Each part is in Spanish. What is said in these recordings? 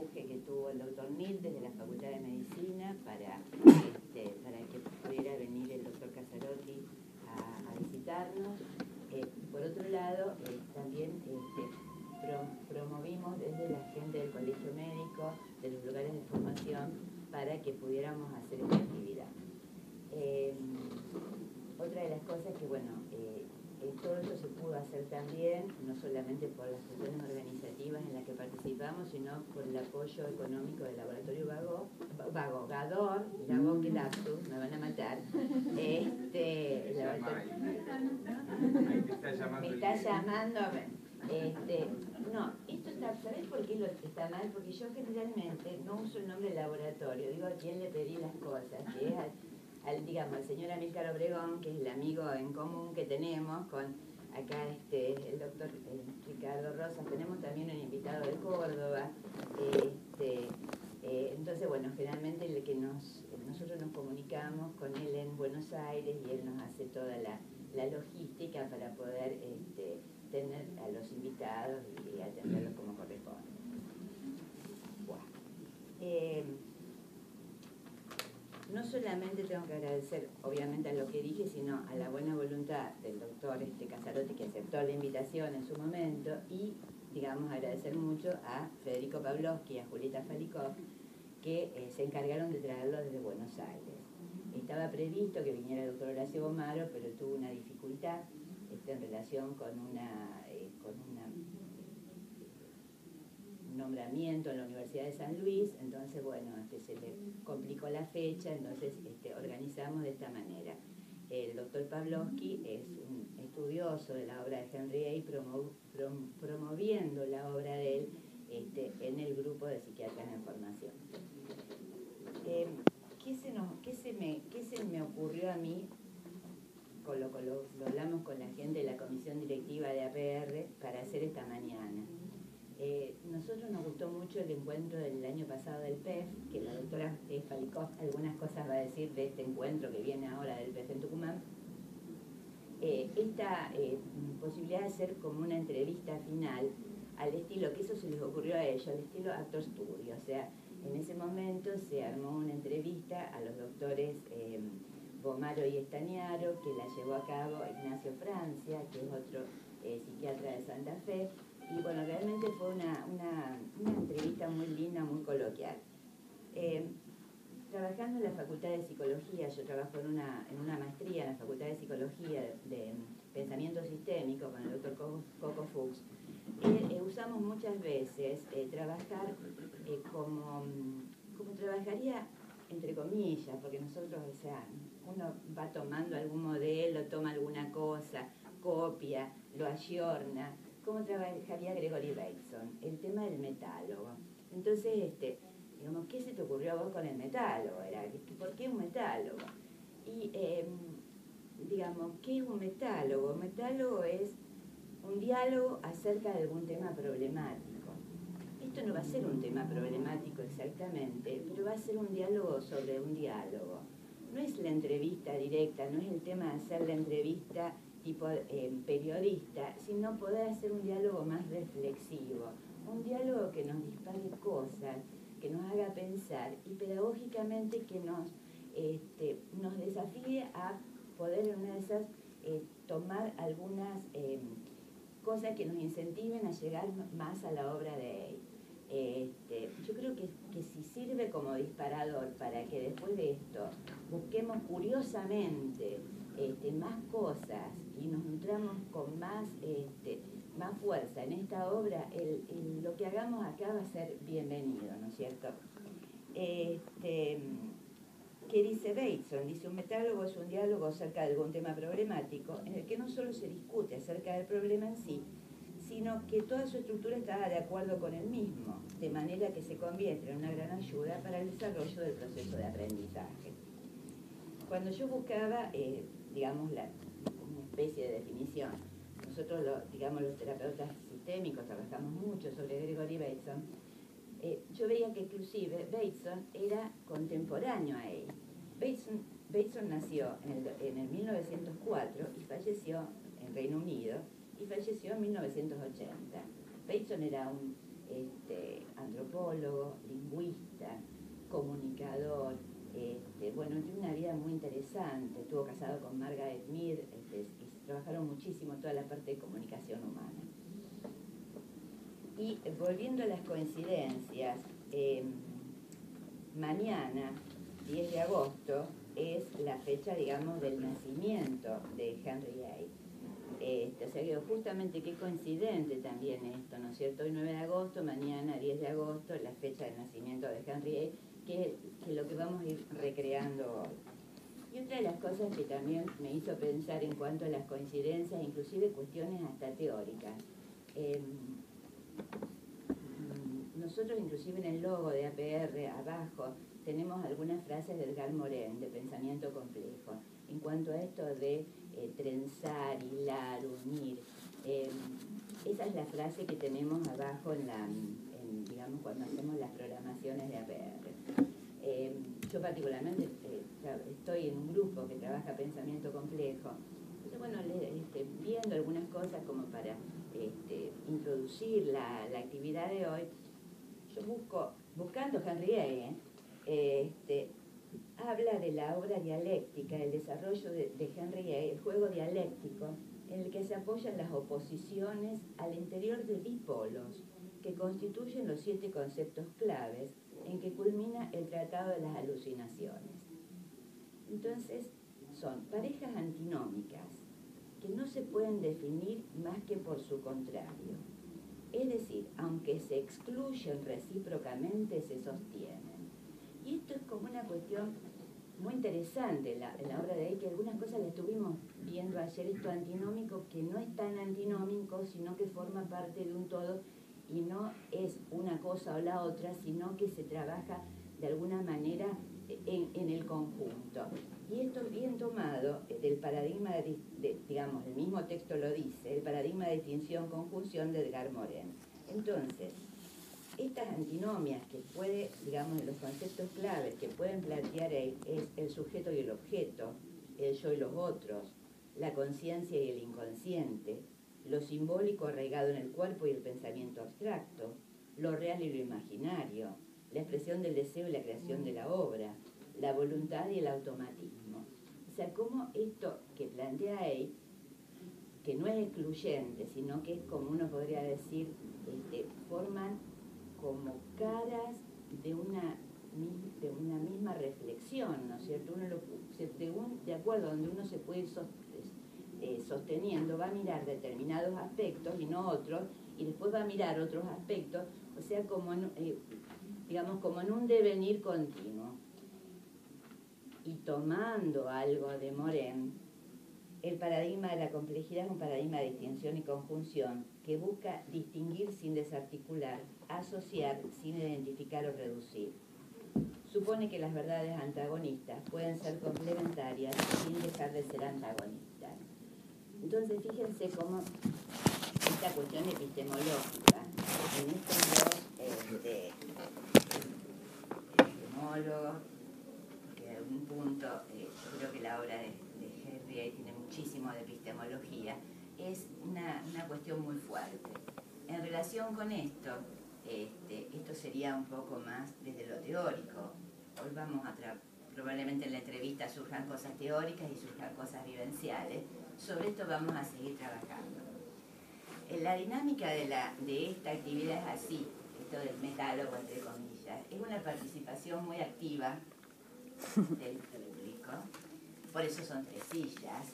empuje que tuvo el doctor Nil desde la Facultad de Medicina para que pudiera venir el doctor Casarotti a visitarnos. Por otro lado, también promovimos desde la gente del Colegio Médico, de los lugares de formación, para que pudiéramos hacer esta actividad. Otra de las cosas que, bueno, todo esto se pudo hacer también, no solamente por las cuestiones organizativas en las que participamos, sino por el apoyo económico del laboratorio Gador, que lapsus, me van a matar. Me está llamando. No, esto está, ¿sabés por qué está mal? Porque yo generalmente no uso el nombre laboratorio, digo a quién le pedí las cosas, que es al señor Amílcar Obregón, que es el amigo en común que tenemos con acá el doctor Ricardo Rosas. Tenemos también un invitado de Córdoba. Entonces, bueno, generalmente nosotros nos comunicamos con él en Buenos Aires y él nos hace toda la logística para poder tener a los invitados y atenderlos como corresponde. Bueno. No solamente tengo que agradecer, obviamente, a lo que dije, sino a la buena voluntad del doctor Casarotti, que aceptó la invitación en su momento, y, agradecer mucho a Federico Pavlovsky y a Julieta Falikov, que se encargaron de traerlo desde Buenos Aires. Estaba previsto que viniera el doctor Horacio Bomaro, pero tuvo una dificultad en relación con un nombramiento en la Universidad de San Luis. Entonces, bueno, se le complicó la fecha, entonces organizamos de esta manera. El doctor Pavlovsky es un estudioso de la obra de Henry Hay, promoviendo la obra de él en el grupo de psiquiatras en formación. ¿Qué se me ocurrió a mí? Lo hablamos con la gente de la comisión directiva de APR para hacer esta mañana. Nosotros nos gustó mucho el encuentro del año pasado del PEF, que la doctora Falikov algunas cosas va a decir de este encuentro que viene ahora del PEF en Tucumán. Esta posibilidad de hacer como una entrevista final al estilo, que eso se les ocurrió a ellos, al estilo Actor Studio. O sea, en ese momento se armó una entrevista a los doctores Bomaro y Estañaro, que la llevó a cabo Ignacio Francia, que es otro psiquiatra de Santa Fe. Y bueno, realmente fue una entrevista muy linda, muy coloquial. Trabajando en la Facultad de Psicología, yo trabajo en una maestría en la Facultad de Psicología de Pensamiento Sistémico con el doctor Coco Fuchs. Usamos muchas veces trabajar como trabajaría, entre comillas, porque nosotros, o sea, uno va tomando algún modelo, toma alguna cosa, copia, lo ayorna. ¿Cómo trabajaría Gregory Bateson? El tema del metálogo. Entonces, ¿qué se te ocurrió a vos con el metálogo? ¿Por qué un metálogo? Y, ¿qué es un metálogo? Un metálogo es un diálogo acerca de algún tema problemático. Esto no va a ser un tema problemático exactamente, pero va a ser un diálogo sobre un diálogo. No es la entrevista directa, no es el tema de hacer la entrevista tipo periodista, sino poder hacer un diálogo más reflexivo, un diálogo que nos dispare cosas, que nos haga pensar y pedagógicamente que nos desafíe a poder en una de esas tomar algunas cosas que nos incentiven a llegar más a la obra de él. Yo creo que si sirve como disparador para que después de esto busquemos curiosamente más cosas y nos nutramos con más fuerza en esta obra, lo que hagamos acá va a ser bienvenido, ¿no es cierto? ¿Qué dice Bateson? Dice, un metálogo es un diálogo acerca de algún tema problemático en el que no solo se discute acerca del problema en sí, sino que toda su estructura está de acuerdo con el mismo, de manera que se convierte en una gran ayuda para el desarrollo del proceso de aprendizaje. Cuando yo buscaba, una especie de definición, nosotros, los terapeutas sistémicos trabajamos mucho sobre Gregory Bateson, yo veía que inclusive Bateson era contemporáneo a él. Bateson nació en el 1904 y falleció en Reino Unido y falleció en 1980. Bateson era un antropólogo, lingüista, comunicador. Bueno, tiene una vida muy interesante. Estuvo casado con Margaret Mead y trabajaron muchísimo toda la parte de comunicación humana. Y volviendo a las coincidencias, mañana, 10 de agosto, es la fecha, digamos, del nacimiento de Henry A. O sea que justamente qué coincidente también esto, ¿no es cierto? Hoy 9 de agosto, mañana 10 de agosto, la fecha del nacimiento de Henry A, que es lo que vamos a ir recreando hoy. Y otra de las cosas que también me hizo pensar en cuanto a las coincidencias, inclusive cuestiones hasta teóricas. Nosotros inclusive en el logo de APR abajo tenemos algunas frases de Edgar Morin, de pensamiento complejo, en cuanto a esto de trenzar, hilar, unir. Esa es la frase que tenemos abajo digamos, cuando hacemos las programaciones de APR. Yo particularmente estoy en un grupo que trabaja pensamiento complejo. Entonces, bueno, viendo algunas cosas como para introducir la actividad de hoy, yo buscando Henry A, habla de la obra dialéctica, el desarrollo de Henry A, el juego dialéctico, en el que se apoyan las oposiciones al interior de dipolos, que constituyen los 7 conceptos claves en que culmina el Tratado de las Alucinaciones. Entonces, son parejas antinómicas que no se pueden definir más que por su contrario. Es decir, aunque se excluyen recíprocamente, se sostienen. Y esto es como una cuestión muy interesante en la obra de ahí, que algunas cosas las estuvimos viendo ayer, esto antinómico, que no es tan antinómico, sino que forma parte de un todo y no es una cosa o la otra, sino que se trabaja de alguna manera en el conjunto. Y esto es bien tomado del paradigma, digamos, el mismo texto lo dice, el paradigma de distinción-conjunción de Edgar Morin. Entonces, estas antinomias que puede, digamos, los conceptos claves que pueden plantear es el sujeto y el objeto, el yo y los otros, la conciencia y el inconsciente, lo simbólico arraigado en el cuerpo y el pensamiento abstracto, lo real y lo imaginario, la expresión del deseo y la creación de la obra, la voluntad y el automatismo. O sea, cómo esto que plantea ahí, que no es excluyente, sino que es como uno podría decir, forman como caras de una misma reflexión, ¿no es cierto? De acuerdo a donde uno se puede ir sosteniendo, va a mirar determinados aspectos y no otros, y después va a mirar otros aspectos, o sea, como digamos, como en un devenir continuo. Y tomando algo de Morin, el paradigma de la complejidad es un paradigma de distinción y conjunción que busca distinguir sin desarticular, asociar sin identificar o reducir. Supone que las verdades antagonistas pueden ser complementarias sin dejar de ser antagonistas. Entonces, fíjense cómo esta cuestión epistemológica, en estos dos epistemólogos, que a un punto, yo creo que la obra de Henry A tiene muchísimo de epistemología, es una cuestión muy fuerte. En relación con esto, esto sería un poco más desde lo teórico. Hoy vamos a probablemente en la entrevista surjan cosas teóricas y surjan cosas vivenciales. Sobre esto vamos a seguir trabajando. La dinámica de esta actividad es así, esto del metálogo entre comillas, es una participación muy activa del público, por eso son 3 sillas.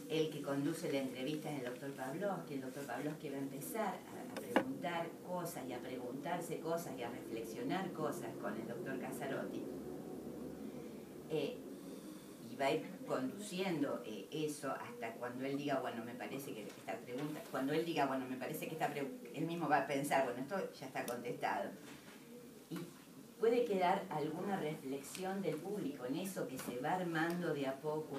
El que conduce la entrevista es el doctor Pavlovsky. El doctor Pavlovsky va a empezar a preguntar cosas y a preguntarse cosas y a reflexionar cosas con el doctor Casarotti. Y va a ir conduciendo eso hasta cuando él diga, bueno, me parece que esta pregunta, cuando él diga, bueno, me parece que esta pregunta, él mismo va a pensar, bueno, esto ya está contestado. Y puede quedar alguna reflexión del público en eso que se va armando de a poco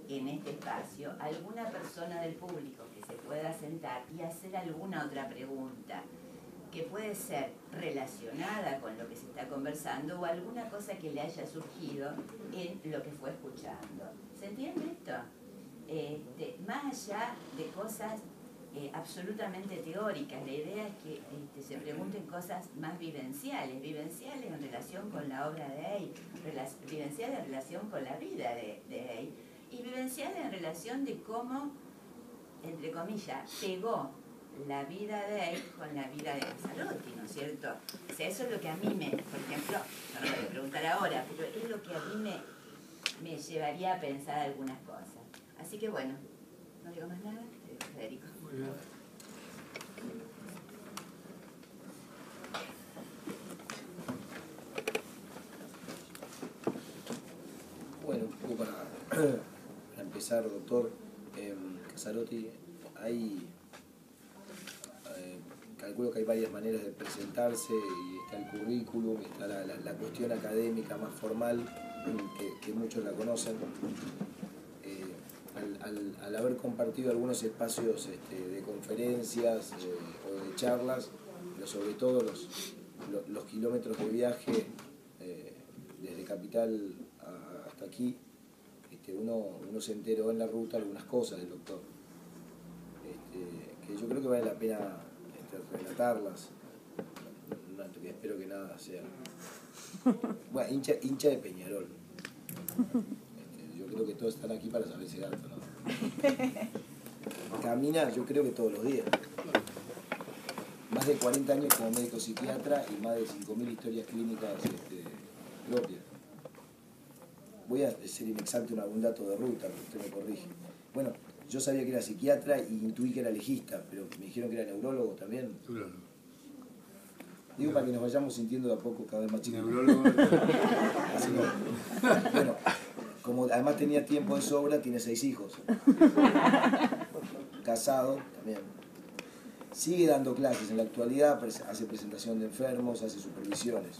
en este espacio, alguna persona del público que se pueda sentar y hacer alguna otra pregunta que puede ser relacionada con lo que se está conversando o alguna cosa que le haya surgido en lo que fue escuchando. ¿Se entiende esto? Más allá de cosas absolutamente teóricas. La idea es que se pregunten cosas más vivenciales en relación con la obra de Hay, vivenciales en relación con la vida de Hay, y vivenciales en relación de cómo, entre comillas, pegó la vida de Hay con la vida de Mazzarotti, ¿no es cierto? O sea, eso es lo que a mí por ejemplo, no lo voy a preguntar ahora, pero es lo que a mí me llevaría a pensar algunas cosas. Así que bueno, no digo más nada, Federico. Muy bien. Bueno, un poco para empezar, doctor, Mazzarotti, calculo que hay varias maneras de presentarse, y está el currículum, está la cuestión académica más formal, que muchos la conocen. Al haber compartido algunos espacios de conferencias o de charlas, pero sobre todo los kilómetros de viaje desde Capital hasta aquí, uno se enteró en la ruta algunas cosas del doctor, que yo creo que vale la pena relatarlas. No, espero que nada sea... Bueno, hincha de Peñarol. Yo creo que todos están aquí para saber ese dato, ¿no? Camina, yo creo que todos los días. Más de 40 años como médico psiquiatra y más de 5.000 historias clínicas propias. Voy a ser inexacto en algún dato de ruta, pero usted me corrige. Bueno, yo sabía que era psiquiatra y intuí que era legista, pero me dijeron que era neurólogo también. Neurólogo. Digo para que nos vayamos sintiendo de a poco cada vez más chicos. Neurólogo. Así que, bueno, como además tenía tiempo de sobra, tiene 6 hijos. Casado también. Sigue dando clases en la actualidad, hace presentación de enfermos, hace supervisiones.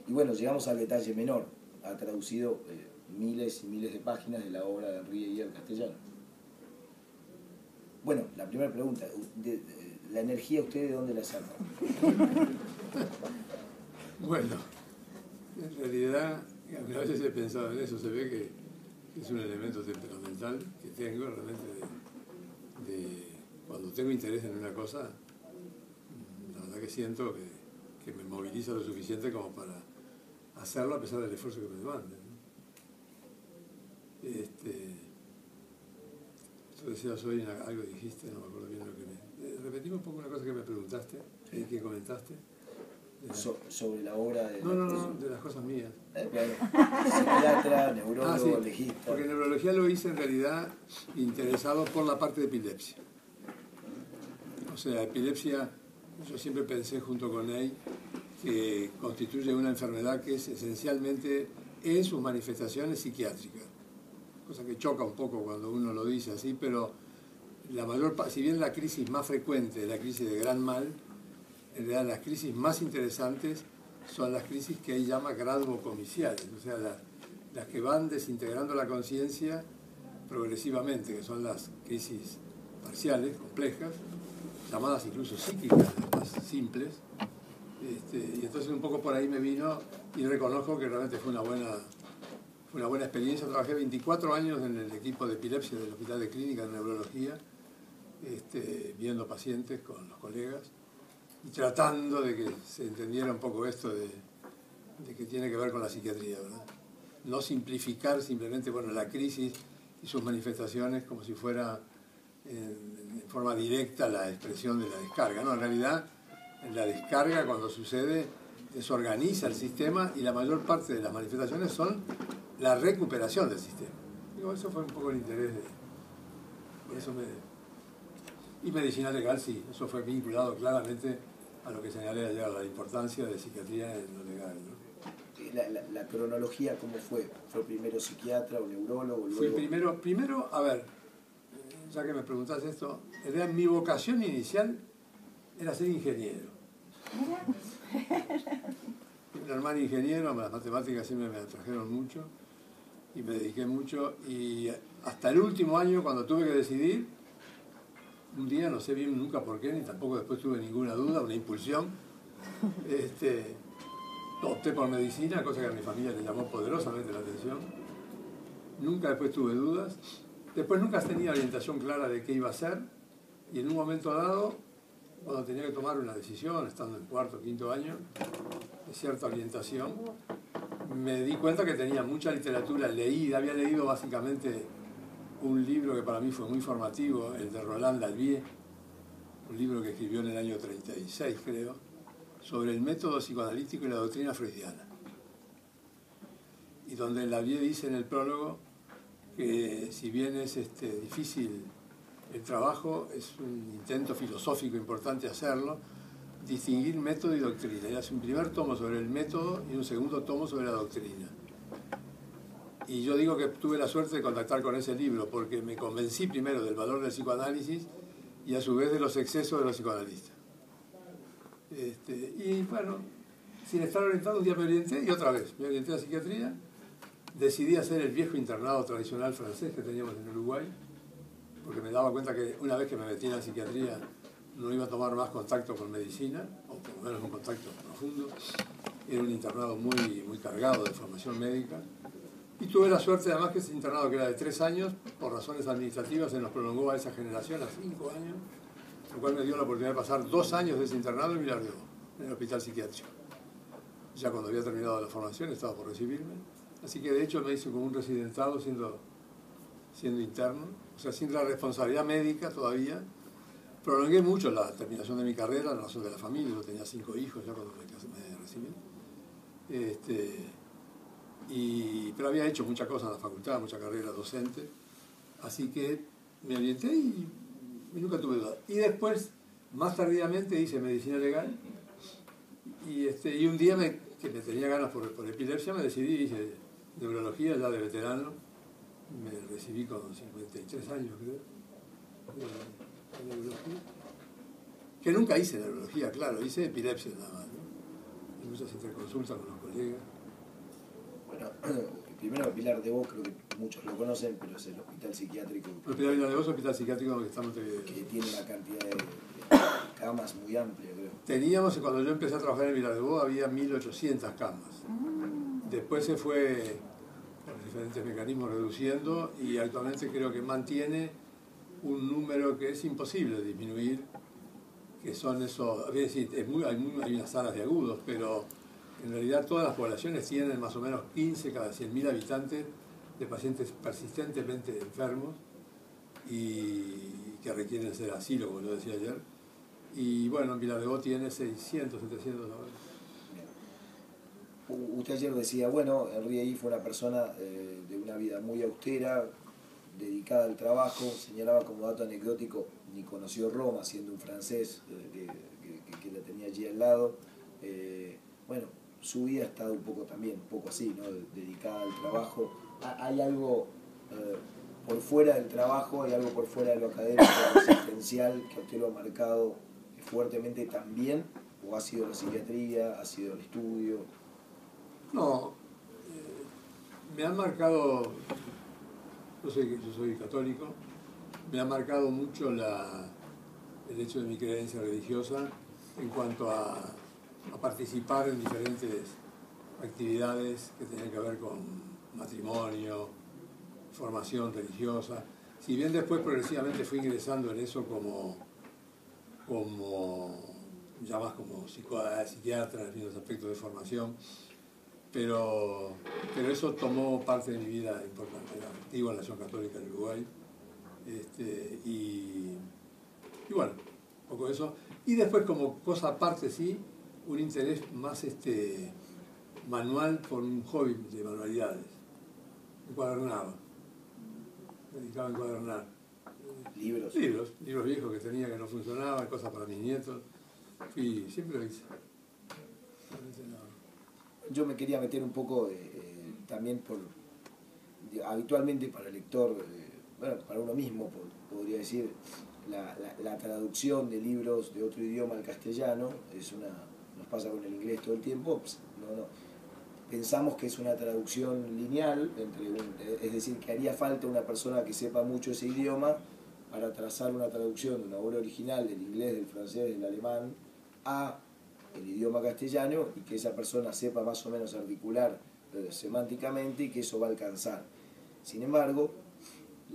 Y bueno, llegamos al detalle menor. Ha traducido miles y miles de páginas de la obra de Henri Guy al castellano. Bueno, la primera pregunta, ¿la energía usted de dónde la saca? Bueno, en realidad, a veces he pensado en eso, se ve que es un elemento temperamental que tengo realmente cuando tengo interés en una cosa, la verdad que siento que me moviliza lo suficiente como para hacerlo a pesar del esfuerzo que me demande, ¿no? Tú decías hoy algo dijiste, no me acuerdo bien lo que me... Repetimos un poco una cosa que me preguntaste, que comentaste. Sobre la obra de... No, de las cosas mías. Claro. Psiquiatra, neurólogo, sí, legista. porque neurología lo hice en realidad interesado por la parte de epilepsia. O sea, epilepsia, yo siempre pensé junto con él que constituye una enfermedad que es esencialmente en sus manifestaciones psiquiátricas. Cosa que choca un poco cuando uno lo dice así, pero la mayor, si bien la crisis más frecuente es la crisis de gran mal, en realidad las crisis más interesantes son las crisis que él llama graduocomiciales, o sea, las que van desintegrando la conciencia progresivamente, que son las crisis parciales, complejas, llamadas incluso psíquicas, las más simples. Y entonces un poco por ahí me vino y reconozco que realmente fue una buena experiencia. Trabajé 24 años en el equipo de epilepsia del Hospital de Clínica de Neurología, viendo pacientes con los colegas y tratando de que se entendiera un poco esto de que tiene que ver con la psiquiatría, ¿verdad? No simplificar simplemente la crisis y sus manifestaciones como si fuera en forma directa la expresión de la descarga, ¿no? En realidad, la descarga cuando sucede desorganiza el sistema y la mayor parte de las manifestaciones son la recuperación del sistema. Digo, eso fue un poco el interés por eso y medicina legal, sí, eso fue vinculado claramente a lo que señalé ayer, la importancia de psiquiatría en lo legal, ¿no? La cronología, ¿cómo fue? ¿Fue primero psiquiatra o neurólogo? Fui primero, a ver, ya que me preguntás esto, mi vocación inicial era ser ingeniero. Mi hermano ingeniero, las matemáticas siempre me atrajeron mucho y me dediqué mucho, y hasta el último año, cuando tuve que decidir, un día, no sé bien nunca por qué, ni tampoco después tuve ninguna duda, una impulsión, opté por medicina, cosa que a mi familia le llamó poderosamente la atención. Nunca después tuve dudas. Después nunca tenía orientación clara de qué iba a hacer. Y en un momento dado, cuando tenía que tomar una decisión, estando en cuarto o quinto año, de cierta orientación, me di cuenta que tenía mucha literatura, había leído básicamente un libro que para mí fue muy formativo, el de Roland Dalvier, un libro que escribió en el año 36, creo, sobre el método psicoanalítico y la doctrina freudiana. Y donde Dalvier dice en el prólogo que si bien es difícil el trabajo, es un intento filosófico importante hacerlo, distinguir método y doctrina. Y hace un primer tomo sobre el método y un segundo tomo sobre la doctrina. Y yo digo que tuve la suerte de contactar con ese libro porque me convencí primero del valor del psicoanálisis y a su vez de los excesos de los psicoanalistas. Y bueno, sin estar orientado, un día me orienté y otra vez me orienté a psiquiatría. Decidí hacer el viejo internado tradicional francés que teníamos en Uruguay, porque me daba cuenta que una vez que me metí en la psiquiatría no iba a tomar más contacto con medicina, o por lo menos un contacto profundo. Era un internado muy cargado de formación médica. Y tuve la suerte además que ese internado, que era de 3 años, por razones administrativas se nos prolongó a esa generación a 5 años, lo cual me dio la oportunidad de pasar 2 años de ese internado en Vilar de Bo, en el hospital psiquiátrico. Ya cuando había terminado la formación estaba por recibirme, así que de hecho me hice como un residentado siendo interno, o sea, sin la responsabilidad médica todavía. Prolongué mucho la terminación de mi carrera, en razón de la familia, yo tenía 5 hijos ya cuando me recibí. Pero había hecho muchas cosas en la facultad, mucha carrera docente, así que me orienté y nunca tuve duda. Y después, más tardíamente, hice medicina legal y un día que me tenía ganas por epilepsia, me decidí, hice neurología ya de veterano, me recibí con 53 años creo, de neurología, que nunca hice neurología, claro, hice epilepsia nada más, ¿no? Y muchas interconsultas con los colegas. Bueno, primero Vilar de Bo, creo que muchos lo conocen, pero es el hospital psiquiátrico. El hospital Vilar de Bo es un hospital psiquiátrico que está en Montevideo. Que tiene una cantidad de camas muy amplia, creo. Teníamos, cuando yo empecé a trabajar en Vilar de Bo, había 1800 camas. Después se fue, por diferentes mecanismos, reduciendo y actualmente creo que mantiene un número que es imposible de disminuir, que son esos, es decir, hay unas salas de agudos, pero en realidad todas las poblaciones tienen más o menos 15 cada 100.000 habitantes de pacientes persistentemente enfermos y que requieren ser asilo, como yo decía ayer. Y bueno, en Vilar de Bo tiene 600, 700 ahora. Usted ayer decía, bueno, Henri Ey fue una persona de una vida muy austera, dedicada al trabajo, señalaba como dato anecdótico, ni conoció Roma, siendo un francés que la tenía allí al lado. Bueno, su vida ha estado un poco así, ¿no? Dedicada al trabajo. ¿Hay algo por fuera del trabajo, hay algo por fuera de lo académico, lo existencial, que a usted lo ha marcado fuertemente también? ¿O ha sido la psiquiatría, ha sido el estudio? No, me han marcado, yo soy católico, me ha marcado mucho el hecho de mi creencia religiosa en cuanto a participar en diferentes actividades que tienen que ver con matrimonio, formación religiosa. Si bien después progresivamente fui ingresando en eso como ya más como psiquiatra en los aspectos de formación, pero eso tomó parte de mi vida importante. Era activo en la Acción Católica de Uruguay, y bueno, un poco eso. Y después, como cosa aparte, sí, un interés más manual por un hobby de manualidades. Encuadernaba, me dedicaba a encuadernar. ¿Libros? Libros viejos que tenía que no funcionaban, cosas para mis nietos. Y siempre lo hice. Yo me quería meter un poco también habitualmente para el lector, bueno, para uno mismo podría decir, la traducción de libros de otro idioma al castellano nos pasa con el inglés todo el tiempo, pues, pensamos que es una traducción lineal, es decir, que haría falta una persona que sepa mucho ese idioma para trazar una traducción de una obra original del inglés, del francés, del alemán a el idioma castellano, y que esa persona sepa más o menos articular semánticamente y que eso va a alcanzar. Sin embargo,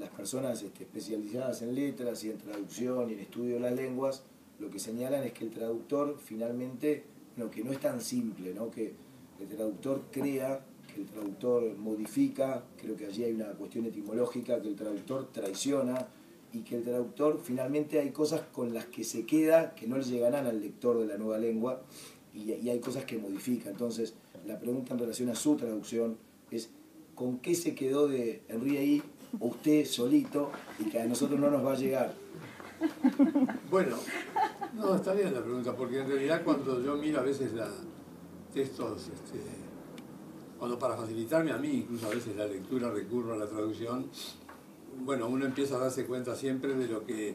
las personas especializadas en letras y en traducción y en estudio de las lenguas, lo que señalan es que el traductor finalmente, que no es tan simple, ¿no? Que el traductor crea, que el traductor modifica, creo que allí hay una cuestión etimológica, que el traductor traiciona, y que el traductor finalmente hay cosas con las que se queda que no le llegarán al lector de la nueva lengua, y hay cosas que modifica. Entonces, la pregunta en relación a su traducción es: ¿con qué se quedó de Henry ahí usted solito y que a nosotros no nos va a llegar? Bueno, no, está bien la pregunta, porque en realidad cuando yo miro a veces textos, cuando para facilitarme a mí, incluso a veces la lectura, recurro a la traducción, bueno, uno empieza a darse cuenta siempre de lo que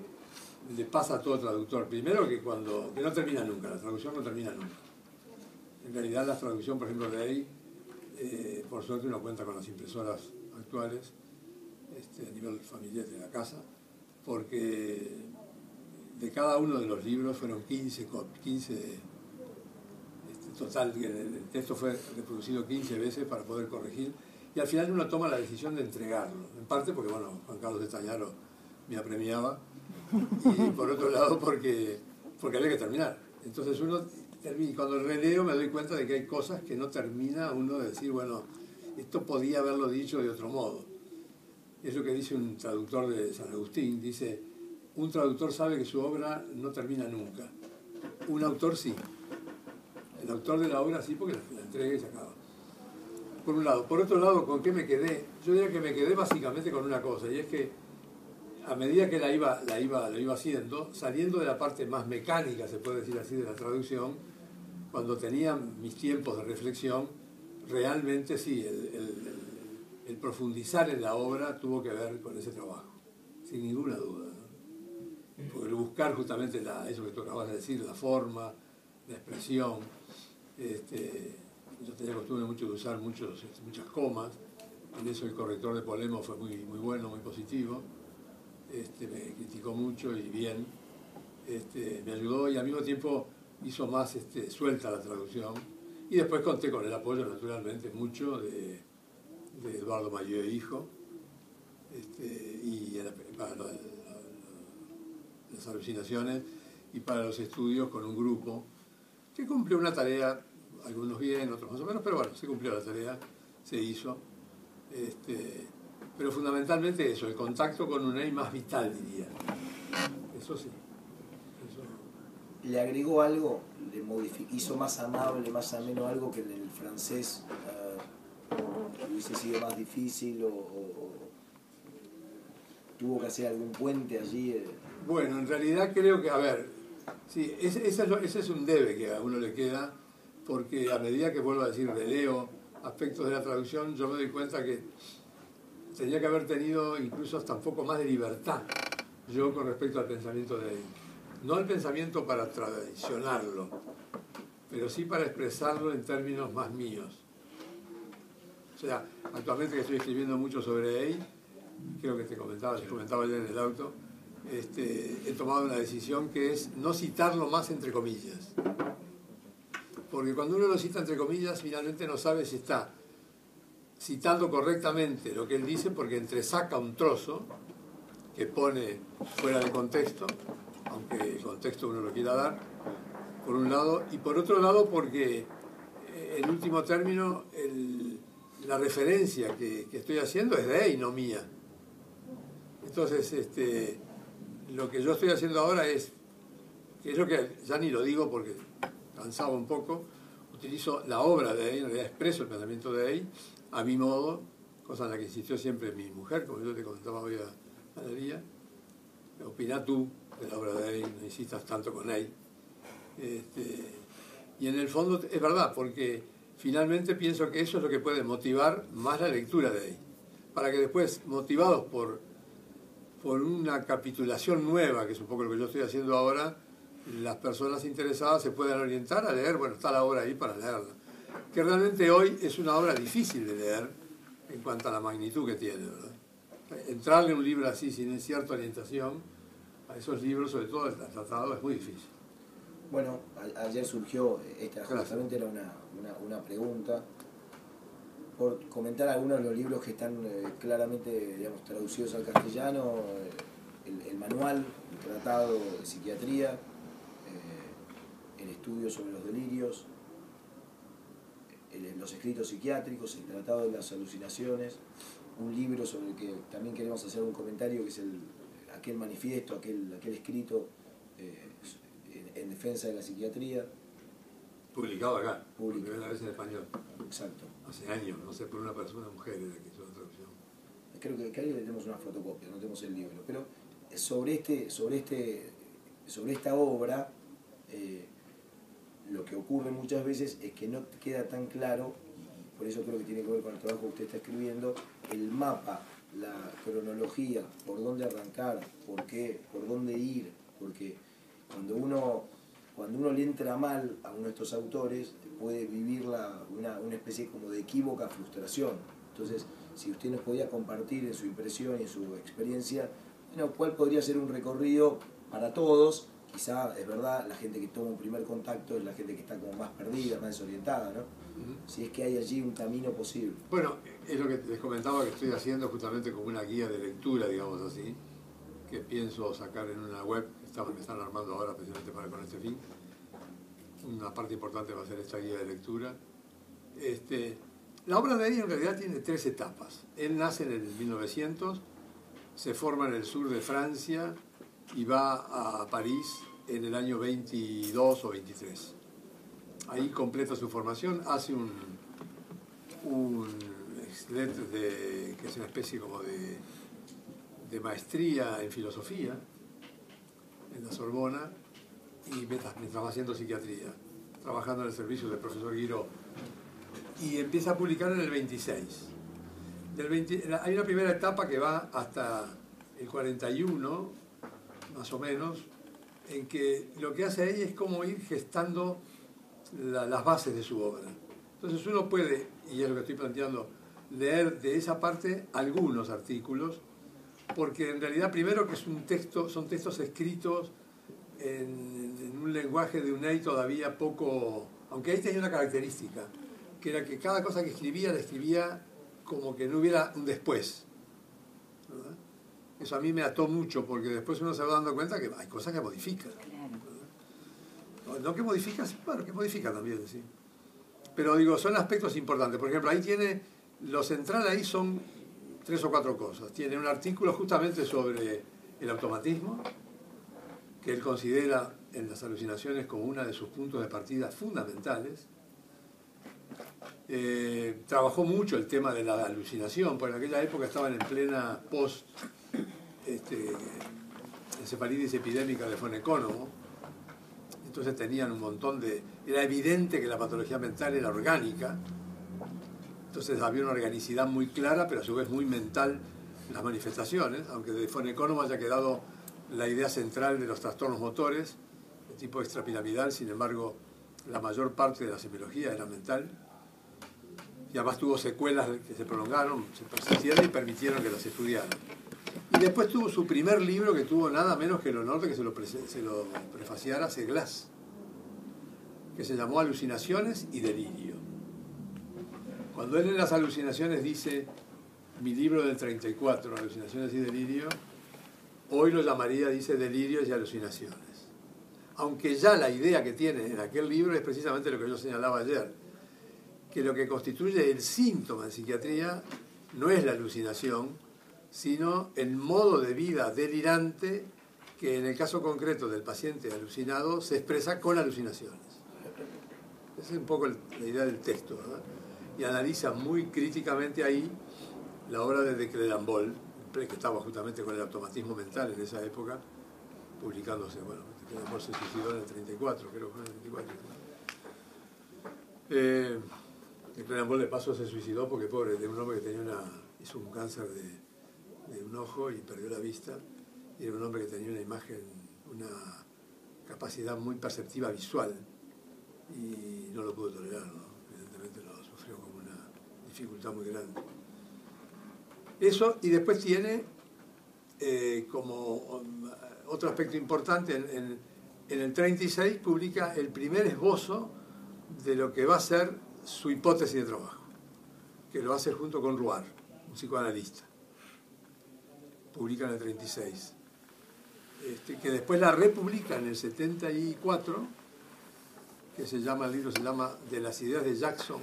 le pasa a todo traductor. Primero que no termina nunca, la traducción no termina nunca. En realidad la traducción, por ejemplo, de ahí, por suerte uno cuenta con las impresoras actuales, a nivel familiar de la casa, porque de cada uno de los libros fueron 15 total, el texto fue reproducido 15 veces para poder corregir, y al final uno toma la decisión de entregarlo, en parte porque, bueno, Juan Carlos de Estañaro me apremiaba, y por otro lado porque había que terminar. Entonces uno termina, y cuando releo me doy cuenta de que hay cosas que no termina uno de decir, bueno, esto podía haberlo dicho de otro modo. Es lo que dice un traductor de San Agustín, dice: un traductor sabe que su obra no termina nunca, un autor sí. El autor de la obra sí, porque la entrega y se acaba. Por un lado. Por otro lado, ¿con qué me quedé? Yo diría que me quedé básicamente con una cosa, y es que a medida que la iba haciendo, saliendo de la parte más mecánica, se puede decir así, de la traducción, cuando tenía mis tiempos de reflexión, realmente sí, el profundizar en la obra tuvo que ver con ese trabajo, sin ninguna duda, ¿no? Porque el buscar justamente eso que tú acabas de decir, la forma, la expresión. Yo tenía costumbre mucho de usar muchas comas, en eso el corrector de Polemo fue muy, muy bueno, muy positivo, me criticó mucho y bien, me ayudó, y al mismo tiempo hizo más suelta la traducción, y después conté con el apoyo naturalmente mucho de Eduardo Mayeux hijo, y para las alucinaciones y para los estudios con un grupo que cumplió una tarea, algunos bien, otros más o menos, pero bueno, se cumplió la tarea, se hizo. Pero fundamentalmente eso, el contacto con Unai más vital, diría. Eso sí. Eso. ¿Le agregó algo? ¿Le hizo más amable, más ameno algo que en el francés hubiese sido más difícil o tuvo que hacer algún puente allí? Bueno, en realidad creo que, a ver, sí, ese es un debe que a uno le queda, porque a medida que vuelvo a decir, releo aspectos de la traducción, yo me doy cuenta que tenía que haber tenido incluso hasta un poco más de libertad yo con respecto al pensamiento de él. No el pensamiento para tradicionarlo, pero sí para expresarlo en términos más míos. O sea, actualmente que estoy escribiendo mucho sobre él, creo que les comentaba ayer en el auto, he tomado una decisión que es no citarlo más entre comillas. Porque cuando uno lo cita entre comillas, finalmente no sabe si está citando correctamente lo que él dice, porque entresaca un trozo que pone fuera de contexto, aunque el contexto uno lo quiera dar, por un lado, y por otro lado porque en último término la referencia que estoy haciendo es de él, no mía. Entonces, lo que yo estoy haciendo ahora es lo que ya ni lo digo porque cansaba un poco, utilizo la obra de él, en realidad expreso el pensamiento de él a mi modo, cosa en la que insistió siempre mi mujer, como yo te contaba hoy a María. Opina tú de la obra de él, no insistas tanto con él. Y en el fondo es verdad, porque finalmente pienso que eso es lo que puede motivar más la lectura de él, para que después, motivados por una capitulación nueva, que es un poco lo que yo estoy haciendo ahora, las personas interesadas se puedan orientar a leer, bueno, está la obra ahí para leerla, que realmente hoy es una obra difícil de leer en cuanto a la magnitud que tiene, ¿verdad? Entrarle a un libro así sin cierta orientación a esos libros, sobre todo el tratado, es muy difícil. Bueno, ayer surgió, justamente era una pregunta por comentar algunos de los libros que están claramente, digamos, traducidos al castellano, el manual, el tratado de psiquiatría, el estudio sobre los delirios, los escritos psiquiátricos, el tratado de las alucinaciones, un libro sobre el que también queremos hacer un comentario, que es aquel manifiesto, aquel escrito en defensa de la psiquiatría. Publicado acá, por primera vez en español. Exacto. Hace años, no sé, por una persona, mujer, era que hizo la traducción. Creo que ahí tenemos una fotocopia, no tenemos el libro. Pero sobre esta obra, lo que ocurre muchas veces es que no queda tan claro, y por eso creo que tiene que ver con el trabajo que usted está escribiendo, el mapa, la cronología, por dónde arrancar, por qué, por dónde ir, porque cuando uno le entra mal a uno de estos autores, puede vivir una especie como de equívoca frustración. Entonces, si usted nos podía compartir en su impresión y en su experiencia, bueno, cuál podría ser un recorrido para todos. Quizá, es verdad, la gente que toma un primer contacto es la gente que está como más perdida, más desorientada, ¿no? Si es que hay allí un camino posible. Bueno, es lo que les comentaba que estoy haciendo justamente como una guía de lectura, digamos así, que pienso sacar en una web que están armando ahora precisamente con este fin. Una parte importante va a ser esta guía de lectura. La obra de él en realidad tiene 3 etapas. Él nace en el 1900, se forma en el sur de Francia y va a París en el año 22 o 23. Ahí completa su formación, hace un que es una especie como de maestría en filosofía en la Sorbona, y mientras va haciendo psiquiatría, trabajando en el servicio del profesor Guiraud, y empieza a publicar en el 26. Hay una primera etapa que va hasta el 41, más o menos, en que lo que hace ahí es como ir gestando las bases de su obra. Entonces uno puede, y es lo que estoy planteando, leer de esa parte algunos artículos, porque en realidad primero que es son textos escritos en un lenguaje de Unai todavía poco, aunque ahí tenía una característica, que era que cada cosa que escribía la escribía como que no hubiera un después, ¿verdad? Eso a mí me ató mucho, porque después uno se va dando cuenta que hay cosas que modifican. No que modifican, bueno, que modifican también, sí. Pero digo, son aspectos importantes. Por ejemplo, ahí tiene, lo central ahí son 3 o 4 cosas. Tiene un artículo justamente sobre el automatismo, que él considera en las alucinaciones como uno de sus puntos de partida fundamentales. Trabajó mucho el tema de la alucinación, porque en aquella época estaban en plena encefalitis epidémica de Fonecónomo. Entonces tenían un montón era evidente que la patología mental era orgánica, entonces había una organicidad muy clara, pero a su vez muy mental en las manifestaciones, aunque de Fonecónomo haya quedado la idea central de los trastornos motores, de tipo extrapiramidal. Sin embargo, la mayor parte de la semiología era mental, y además tuvo secuelas que se prolongaron, se persistieron y permitieron que las estudiaran. Y después tuvo su primer libro, que tuvo nada menos que el honor de que se lo prefaciara Seglas, que se llamó Alucinaciones y Delirio. Cuando él en las alucinaciones dice, mi libro del 34, Alucinaciones y Delirio, hoy lo llamaría, dice, Delirios y Alucinaciones. Aunque ya la idea que tiene en aquel libro es precisamente lo que yo señalaba ayer, que lo que constituye el síntoma en psiquiatría no es la alucinación, sino el modo de vida delirante que en el caso concreto del paciente alucinado se expresa con alucinaciones. Esa es un poco la idea del texto, ¿verdad? Y analiza muy críticamente ahí la obra de Clérambault, que estaba justamente con el automatismo mental en esa época, publicándose. Bueno, Clérambault se suicidó en el 34, creo que fue en el 34. Clérambault de paso se suicidó porque, pobre, de un hombre que hizo un cáncer de un ojo y perdió la vista, y era un hombre que tenía una imagen, una capacidad muy perceptiva visual, y no lo pudo tolerar, ¿no? Evidentemente lo sufrió como una dificultad muy grande. Eso, y después tiene como otro aspecto importante, en el 36 publica el primer esbozo de lo que va a ser su hipótesis de trabajo, que lo hace junto con Ruar, un psicoanalista. Publica en el 36. Que después la republica en el 74, que el libro se llama De las ideas de Jackson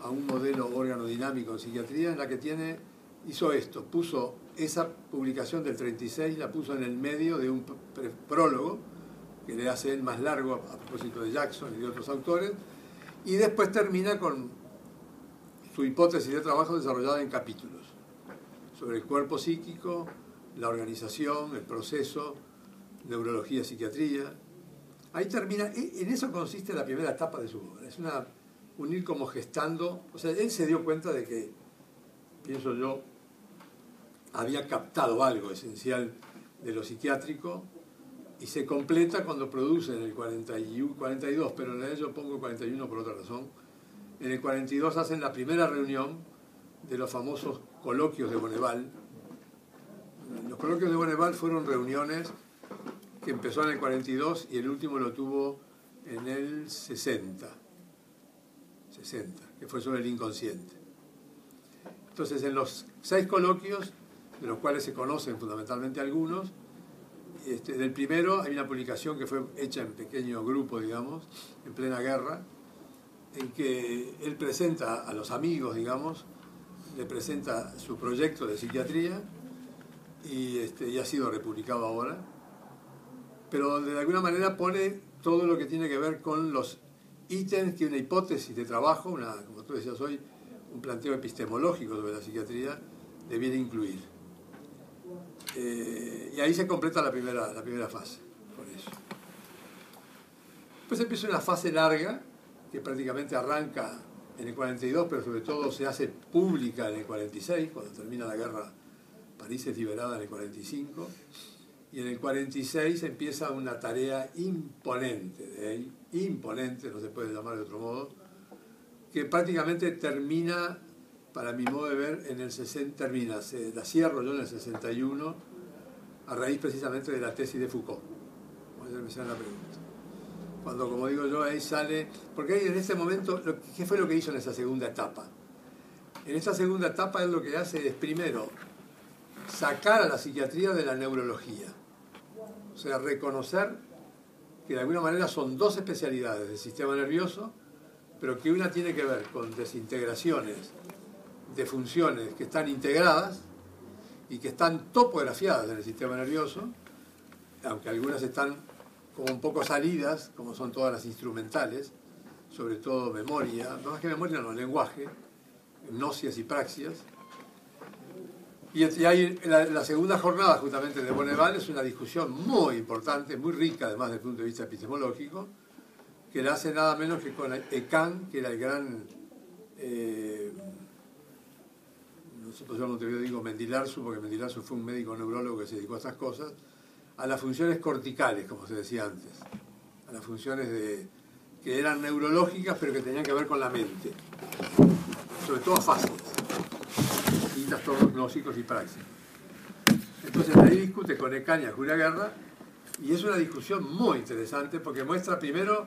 a un modelo órgano dinámico en psiquiatría, en la que hizo esto, puso esa publicación del 36, la puso en el medio de un prólogo, que le hace él más largo a propósito de Jackson y de otros autores, y después termina con su hipótesis de trabajo desarrollada en capítulos, sobre el cuerpo psíquico, la organización, el proceso, neurología, psiquiatría. Ahí termina, en eso consiste la primera etapa de su obra, es un ir como gestando, o sea, él se dio cuenta de que, pienso yo, había captado algo esencial de lo psiquiátrico y se completa cuando produce en el 42, pero en realidad yo pongo 41 por otra razón. En el 42 hacen la primera reunión de los famosos coloquios de Bonneval. Los coloquios de Bonneval fueron reuniones que empezó en el 42 y el último lo tuvo en el 60, que fue sobre el inconsciente. Entonces, en los 6 coloquios, de los cuales se conocen fundamentalmente algunos, del primero hay una publicación que fue hecha en pequeño grupo, digamos, en plena guerra, en que él presenta a los amigos, digamos, le presenta su proyecto de psiquiatría y ha sido republicado ahora, pero de alguna manera pone todo lo que tiene que ver con los ítems que una hipótesis de trabajo, como tú decías hoy, un planteo epistemológico sobre la psiquiatría debiera incluir. Y ahí se completa la primera fase, por eso. Después empieza una fase larga, que prácticamente arranca en el 42, pero sobre todo se hace pública en el 46, cuando termina la guerra. París es liberada en el 45, y en el 46 empieza una tarea imponente de él, imponente, no se puede llamar de otro modo, que prácticamente termina, para mi modo de ver, en el 60, la cierro yo en el 61, a raíz precisamente de la tesis de Foucault. Ayer me hacían la pregunta. Cuando, como digo yo, ahí sale, porque ahí en ese momento, ¿qué fue lo que hizo en esa segunda etapa? En esa segunda etapa él lo que hace es, primero, sacar a la psiquiatría de la neurología. O sea, reconocer que de alguna manera son 2 especialidades del sistema nervioso, pero que una tiene que ver con desintegraciones de funciones que están integradas y que están topografiadas en el sistema nervioso, aunque algunas están como un poco salidas, como son todas las instrumentales, sobre todo memoria, no más que memoria, no, lenguaje, gnosias y praxias. Y hay la segunda jornada justamente de Bonneval, es una discusión muy importante, muy rica además desde el punto de vista epistemológico, que la hace nada menos que con Ecan, que era el gran, nosotros yo no te digo Mendilarzu, porque Mendilarzu fue un médico neurólogo que se dedicó a estas cosas, a las funciones corticales, como se decía antes, a las funciones que eran neurológicas pero que tenían que ver con la mente, sobre todo afasias y trastornos gnósicos y praxis. Entonces ahí discute con Ecan y a Julia Guerra, y es una discusión muy interesante porque muestra primero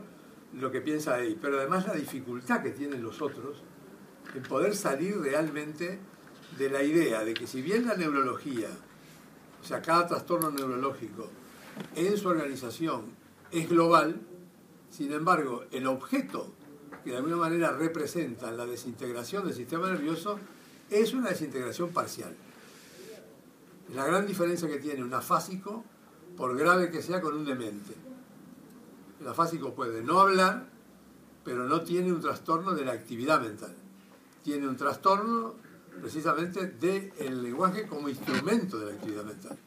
lo que piensa él, pero además la dificultad que tienen los otros en poder salir realmente de la idea de que si bien la neurología, o sea, cada trastorno neurológico en su organización es global, sin embargo, el objeto que de alguna manera representa la desintegración del sistema nervioso es una desintegración parcial. Es la gran diferencia que tiene un afásico, por grave que sea, con un demente. El afásico puede no hablar, pero no tiene un trastorno de la actividad mental. Tiene un trastorno precisamente del lenguaje como instrumento de la actividad mental.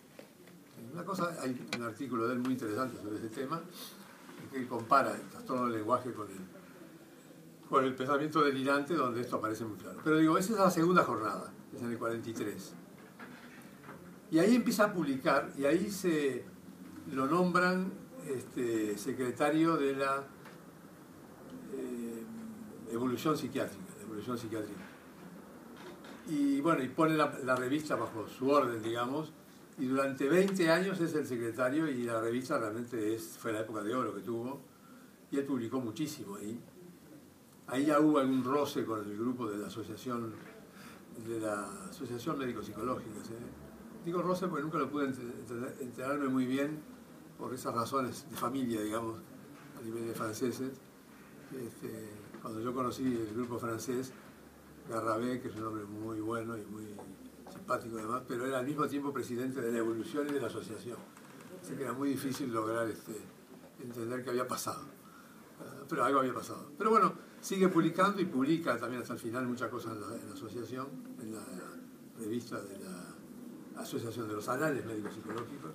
Hay un artículo de él muy interesante sobre ese tema, en que él compara el trastorno del lenguaje con el pensamiento delirante, donde esto aparece muy claro. Pero digo, esa es la segunda jornada, es en el 43. Y ahí empieza a publicar, y ahí lo nombran secretario de la evolución psiquiátrica, Y bueno, y pone la revista bajo su orden, digamos, y durante 20 años es el secretario, y la revista realmente fue la época de oro que tuvo, y él publicó muchísimo ahí. ahí ya hubo algún roce con el grupo de la Asociación Médico-Psicológica. ¿Sí? Digo roce porque nunca lo pude enterarme muy bien por esas razones de familia, digamos, a nivel de franceses. Cuando yo conocí el grupo francés, Garrabé, que es un hombre muy bueno y muy simpático además, pero era al mismo tiempo presidente de la evolución y de la asociación. Así que era muy difícil lograr entender qué había pasado. Pero algo había pasado. Pero bueno, sigue publicando y publica también hasta el final muchas cosas en la asociación, en la revista de la Asociación de los Anales Médicos Psicológicos.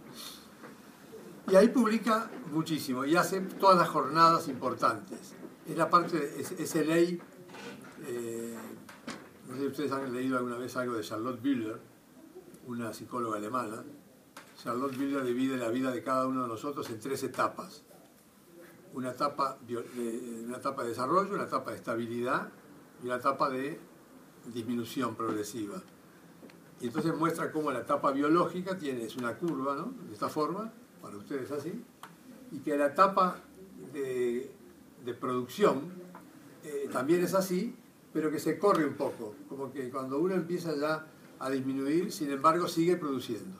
Y ahí publica muchísimo y hace todas las jornadas importantes. Es la parte, ese ley, no sé si ustedes han leído alguna vez algo de Charlotte Bühler, una psicóloga alemana. Charlotte Bühler divide la vida de cada uno de nosotros en 3 etapas. Una etapa de desarrollo, una etapa de estabilidad y una etapa de disminución progresiva. Y entonces muestra cómo la etapa biológica es una curva, ¿no? De esta forma, para ustedes así, y que la etapa de producción también es así, pero que se corre un poco, como que cuando uno empieza ya a disminuir, sin embargo sigue produciendo.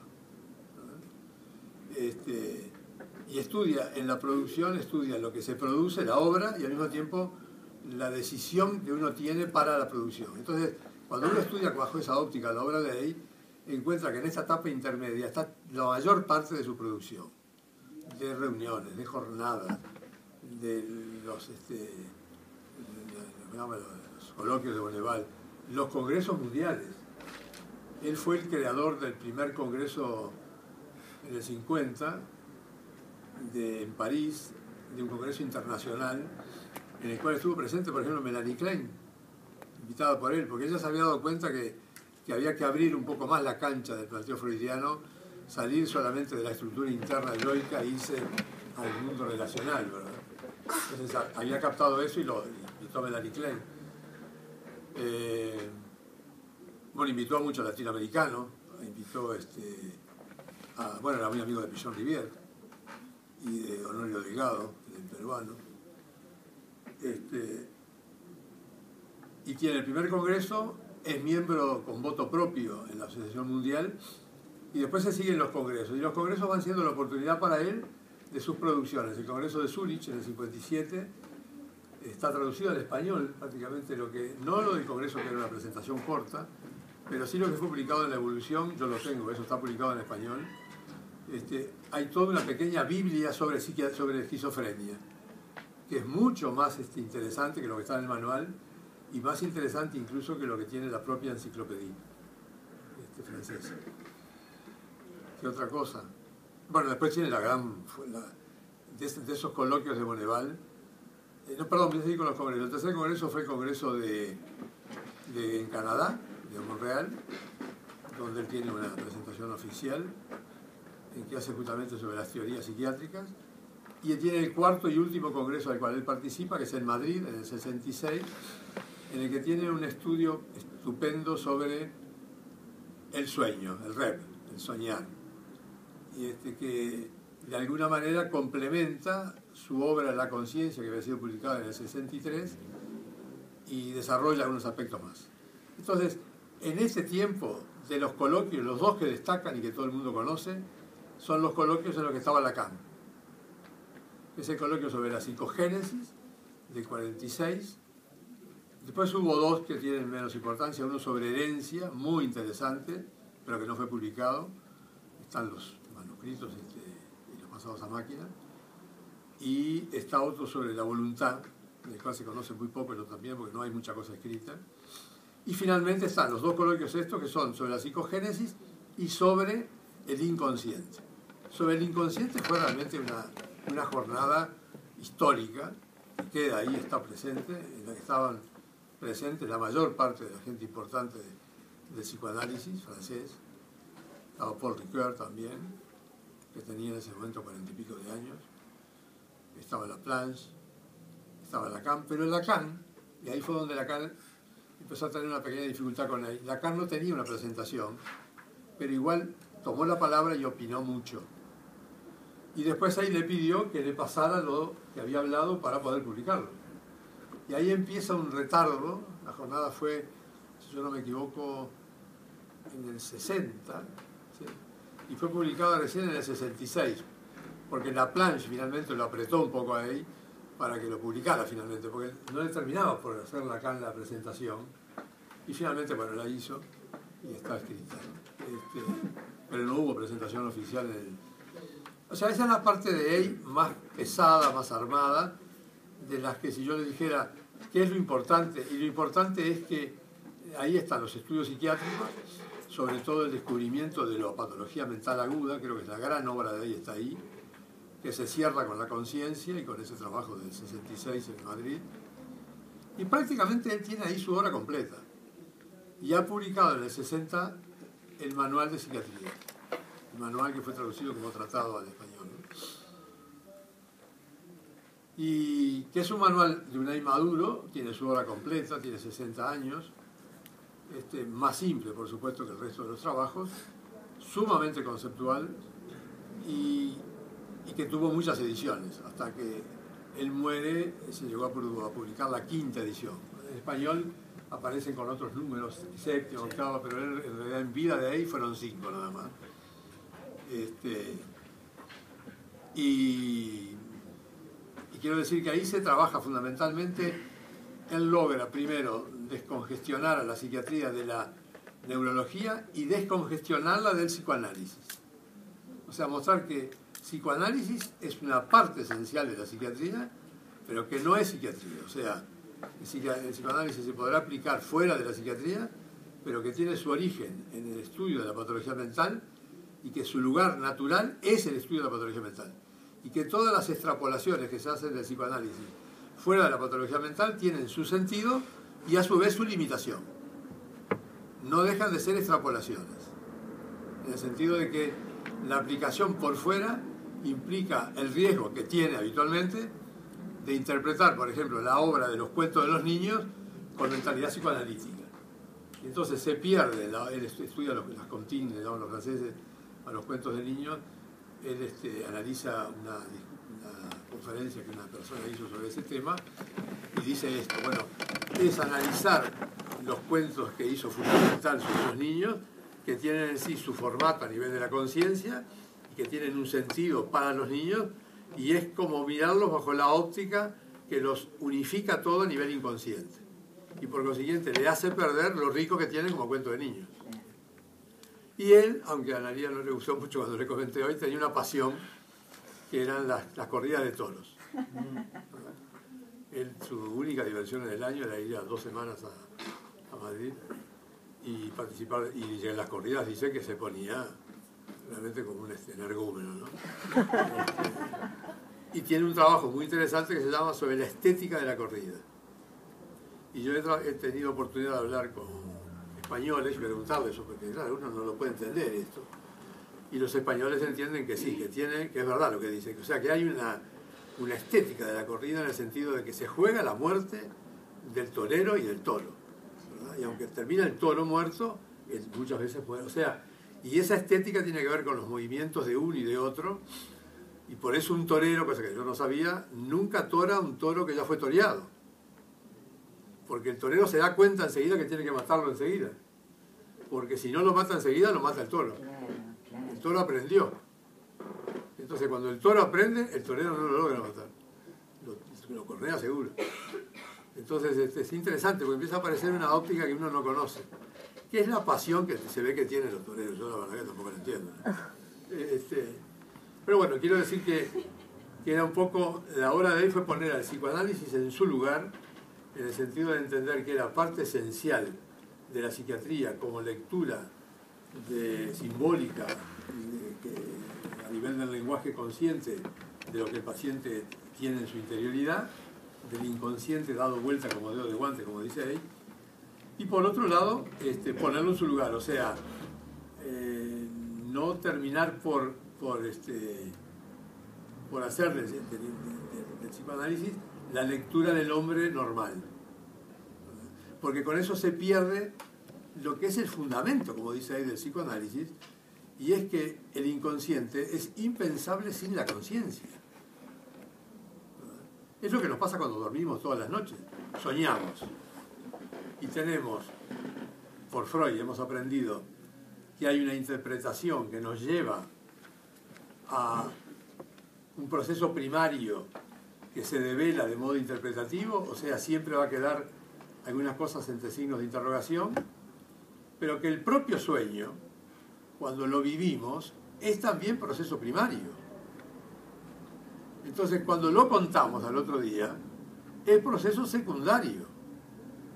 Y estudia en la producción, estudia lo que se produce, la obra, y al mismo tiempo la decisión que uno tiene para la producción. Entonces, cuando uno estudia bajo esa óptica la obra de ahí, encuentra que en esta etapa intermedia está la mayor parte de su producción, de reuniones, de jornadas, de los coloquios de Bonneval, los congresos mundiales. Él fue el creador del primer congreso en el 50, en París, de un congreso internacional, en el cual estuvo presente, por ejemplo, Melanie Klein, invitada por él, porque ella se había dado cuenta que había que abrir un poco más la cancha del planteo freudiano, salir solamente de la estructura interna yoica e irse al mundo relacional, ¿verdad? Entonces había captado eso y lo invitó a Melanie Klein. Bueno, invitó a muchos latinoamericanos, invitó bueno, era muy amigo de Pichon Rivière y de Honorio Delgado, del peruano. Y tiene el primer congreso, es miembro con voto propio en la Asociación Mundial, y después se siguen los congresos. Y los congresos van siendo la oportunidad para él de sus producciones. El congreso de Zúrich en el 57 está traducido al español, prácticamente no lo del congreso que era una presentación corta, pero sí lo que fue publicado en La Evolución, yo lo tengo, eso está publicado en español. Hay toda una pequeña Biblia sobre esquizofrenia, que es mucho más interesante que lo que está en el manual, y más interesante incluso que lo que tiene la propia enciclopedia francesa. ¿Qué otra cosa? Bueno, después tiene de esos coloquios de Bonneval. Perdón, me seguí con los congresos. El tercer congreso fue el congreso en Canadá, de Montreal, donde él tiene una presentación oficial en que hace justamente sobre las teorías psiquiátricas. Y él tiene el cuarto y último congreso al cual él participa, que es en Madrid, en el 66, en el que tiene un estudio estupendo sobre el sueño, el REM, el soñar, y que de alguna manera complementa su obra La conciencia, que había sido publicada en el 63, y desarrolla algunos aspectos más. Entonces, en ese tiempo de los coloquios, los 2 que destacan y que todo el mundo conoce, son los coloquios en los que estaba Lacan. Es el coloquio sobre la psicogénesis, del 46. Después hubo 2 que tienen menos importancia, uno sobre herencia, muy interesante, pero que no fue publicado. Están los manuscritos y los pasados a máquina. Y está otro sobre la voluntad, del cual se conoce muy poco, pero también porque no hay mucha cosa escrita. Y finalmente están los 2 coloquios estos, que son sobre la psicogénesis y sobre el inconsciente. Sobre el inconsciente fue realmente una jornada histórica, que queda ahí, está presente, en la que estaban presentes la mayor parte de la gente importante del psicoanálisis francés. Estaba Paul Ricoeur también, que tenía en ese momento 40 y pico de años. Estaba Laplanche, estaba Lacan, pero Lacan, y ahí fue donde Lacan empezó a tener una pequeña dificultad con él. Lacan no tenía una presentación, pero igual tomó la palabra y opinó mucho. Y después ahí le pidió que le pasara lo que había hablado para poder publicarlo. Y ahí empieza un retardo. La jornada fue, si yo no me equivoco, en el 60, ¿sí? Y fue publicada recién en el 66, porque la planche finalmente lo apretó un poco ahí para que lo publicara finalmente, porque no le terminaba por hacerla acá en la presentación, y finalmente, bueno, la hizo y está escrita, ¿no? Pero no hubo presentación oficial en el... O sea, esa es la parte de EI más pesada, más armada, de las que si yo le dijera qué es lo importante, y lo importante es que ahí están los estudios psiquiátricos, sobre todo el descubrimiento de la patología mental aguda, creo que es la gran obra de EI, está ahí, que se cierra con la conciencia y con ese trabajo del 66 en Madrid, y prácticamente él tiene ahí su obra completa, y ha publicado en el 60 el manual de psiquiatría, el manual que fue traducido como tratado al español, ¿no? Y que es un manual de Unai Maduro, tiene su obra completa, tiene 60 años, más simple por supuesto que el resto de los trabajos, sumamente conceptual y que tuvo muchas ediciones, hasta que él muere, se llegó a publicar la 5ª edición. En español aparecen con otros números, 7ª, 8ª, pero él, en realidad en vida de ahí fueron 5 nada más. Y quiero decir que ahí se trabaja fundamentalmente, él logra primero descongestionar a la psiquiatría de la neurología y descongestionarla del psicoanálisis. O sea, mostrar que psicoanálisis es una parte esencial de la psiquiatría, pero que no es psiquiatría. O sea, el psicoanálisis se podrá aplicar fuera de la psiquiatría, pero que tiene su origen en el estudio de la patología mental y que su lugar natural es el estudio de la patología mental. Y que todas las extrapolaciones que se hacen del psicoanálisis fuera de la patología mental tienen su sentido y a su vez su limitación. No dejan de ser extrapolaciones, en el sentido de que la aplicación por fuera implica el riesgo que tiene habitualmente de interpretar, por ejemplo, la obra de los cuentos de los niños con mentalidad psicoanalítica. Y entonces se pierde el estudio de las comptines, los franceses, a los cuentos de niños. Él analiza una conferencia que una persona hizo sobre ese tema y dice esto: bueno, es analizar los cuentos que hizo fundamental sobre los niños, que tienen en sí su formato a nivel de la conciencia y que tienen un sentido para los niños, y es como mirarlos bajo la óptica que los unifica todo a nivel inconsciente y por consiguiente le hace perder lo rico que tienen como cuento de niños. Y él, aunque a Analía no le gustó mucho cuando le comenté hoy, tenía una pasión que eran las corridas de toros. Él, su única diversión en el año era ir a 2 semanas a Madrid y participar, y en las corridas dice que se ponía realmente como un energúmeno, ¿no? Y tiene un trabajo muy interesante que se llama Sobre la estética de la corrida. Y yo he tenido oportunidad de hablar con españoles y preguntarles eso, porque claro, uno no lo puede entender esto. Y los españoles entienden que sí, que es verdad lo que dicen. O sea, que hay una estética de la corrida en el sentido de que se juega la muerte del torero y del toro, ¿verdad? Y aunque termina el toro muerto, muchas veces puede... O sea, y esa estética tiene que ver con los movimientos de uno y de otro, y por eso un torero, cosa que yo no sabía, nunca tora un toro que ya fue toreado. Porque el torero se da cuenta enseguida que tiene que matarlo enseguida. Porque si no lo mata enseguida, lo mata el toro. El toro aprendió. Entonces cuando el toro aprende, el torero no lo logra matar. Lo correa seguro. Entonces es interesante porque empieza a aparecer una óptica que uno no conoce. ¿Qué es la pasión que se ve que tienen los toreros? Yo la verdad que tampoco la entiendo, ¿no? Pero bueno, quiero decir que era un poco... La obra de él fue poner al psicoanálisis en su lugar, en el sentido de entender que era parte esencial de la psiquiatría como lectura simbólica a nivel del lenguaje consciente de lo que el paciente tiene en su interioridad, del inconsciente dado vuelta como dedo de guante, como dice ahí, y por otro lado ponerlo en su lugar, o sea, no terminar por hacer del psicoanálisis la lectura del hombre normal, porque con eso se pierde lo que es el fundamento, como dice ahí, del psicoanálisis, y es que el inconsciente es impensable sin la conciencia. Es lo que nos pasa cuando dormimos todas las noches. soñamos y tenemos, por Freud hemos aprendido que hay una interpretación que nos lleva a un proceso primario que se devela de modo interpretativo, o sea, siempre va a quedar algunas cosas entre signos de interrogación, pero que el propio sueño, cuando lo vivimos, es también proceso primario. Entonces, cuando lo contamos al otro día, es proceso secundario.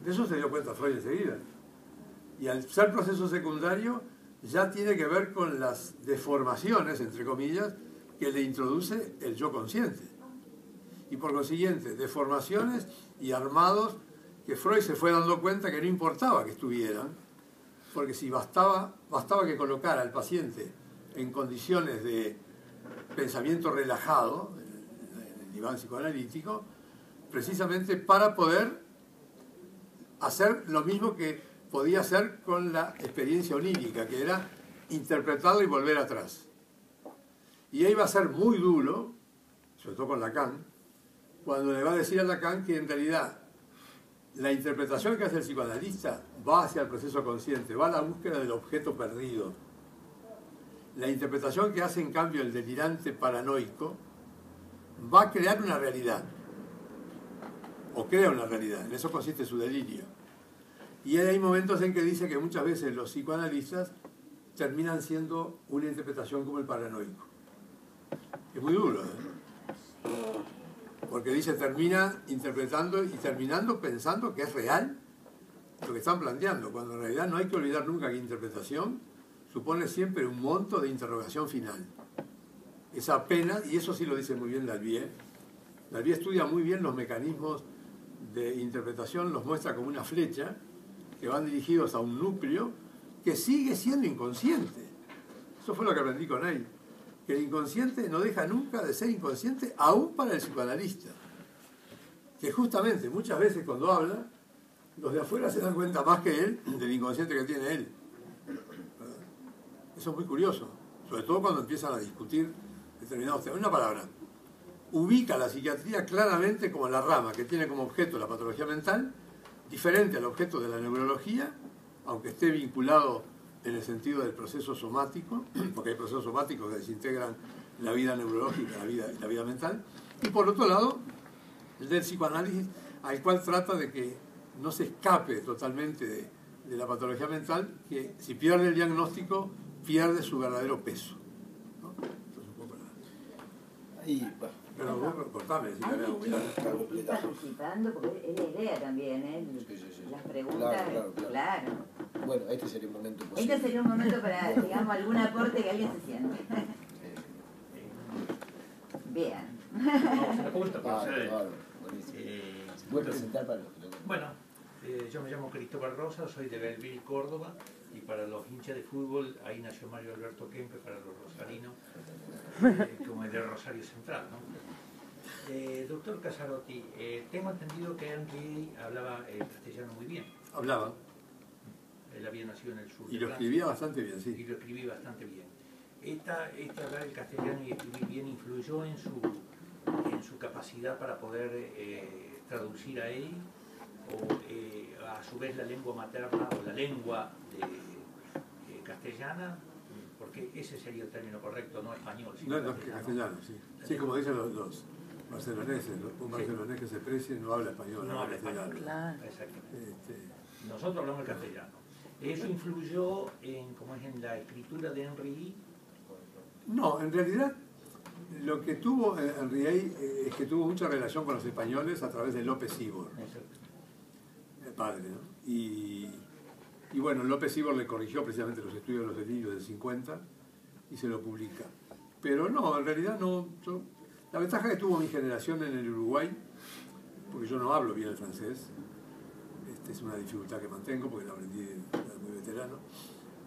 De eso se dio cuenta Freud enseguida. Y al ser proceso secundario, ya tiene que ver con las deformaciones, entre comillas, que le introduce el yo consciente. Y por consiguiente, deformaciones y armados que Freud se fue dando cuenta que no importaba que estuvieran, porque si bastaba que colocara al paciente en condiciones de pensamiento relajado, en el diván psicoanalítico, precisamente para poder hacer lo mismo que podía hacer con la experiencia onírica, que era interpretarla y volver atrás. Y ahí va a ser muy duro, sobre todo con Lacan, cuando le va a decir a Lacan que en realidad la interpretación que hace el psicoanalista va hacia el proceso consciente, va a la búsqueda del objeto perdido. La interpretación que hace en cambio el delirante paranoico va a crear una realidad, o crea una realidad, en eso consiste su delirio. Y hay momentos en que dice que muchas veces los psicoanalistas terminan siendo una interpretación como el paranoico. Es muy duro, ¿eh? Porque dice, termina interpretando y terminando pensando que es real lo que están planteando, cuando en realidad no hay que olvidar nunca que interpretación supone siempre un monto de interrogación final. Esa pena, y eso sí lo dice muy bien Dalbier, Dalbier estudia muy bien los mecanismos de interpretación, los muestra como una flecha, que van dirigidos a un núcleo que sigue siendo inconsciente. Eso fue lo que aprendí con él, que el inconsciente no deja nunca de ser inconsciente, aún para el psicoanalista. Que justamente muchas veces cuando habla, los de afuera se dan cuenta más que él del inconsciente que tiene él. Eso es muy curioso, sobre todo cuando empiezan a discutir determinados temas. Una palabra, ubica la psiquiatría claramente como la rama que tiene como objeto la patología mental, diferente al objeto de la neurología, aunque esté vinculado en el sentido del proceso somático, porque hay procesos somáticos que desintegran la vida neurológica, la vida mental, y por otro lado, el del psicoanálisis, al cual trata de que no se escape totalmente de la patología mental, que si pierde el diagnóstico, pierde su verdadero peso, ¿no? Entonces, un poco la... Ahí, bueno. Pero vos cortame, si querés. Ir participando, porque es la idea también, ¿eh? Sí. Las preguntas, claro. Bueno, este sería un momento posible. Este sería un momento para, digamos, algún aporte que alguien se siente. Bien. Vamos a la pregunta, Claro, buenísimo. Voy a presentar para los que lo... Bueno, yo me llamo Cristóbal Rosa, soy de Belville, Córdoba, y para los hinchas de fútbol, ahí nació Mario Alberto Kempe, para los rosarinos, como el de Rosario Central, ¿no? Doctor Casarotti, tengo entendido que Henry hablaba castellano muy bien. Hablaba. Él había nacido en el sur. Y lo escribía bastante bien, sí. Y lo escribí bastante bien. Esta hablar el castellano y escribir bien influyó en su capacidad para poder traducir a él, o a su vez la lengua materna o la lengua castellana, porque ese sería el término correcto, no español. Sino No, castellano, sí. Sí, como dicen los barceloneses, ¿no? Un barcelonés que se precie no habla español, no habla español. Claro. Exactamente. Nosotros hablamos el castellano. ¿Eso influyó en la escritura de Henry? No, en realidad lo que tuvo Henry es que tuvo mucha relación con los españoles a través de López Ibor, el padre, ¿no? Y bueno, López Ibor le corrigió precisamente los estudios de los delirios del 50 y se lo publica. Pero no, en realidad no. La ventaja que tuvo mi generación en el Uruguay, porque yo no hablo bien el francés, es una dificultad que mantengo porque lo aprendí de muy veterano,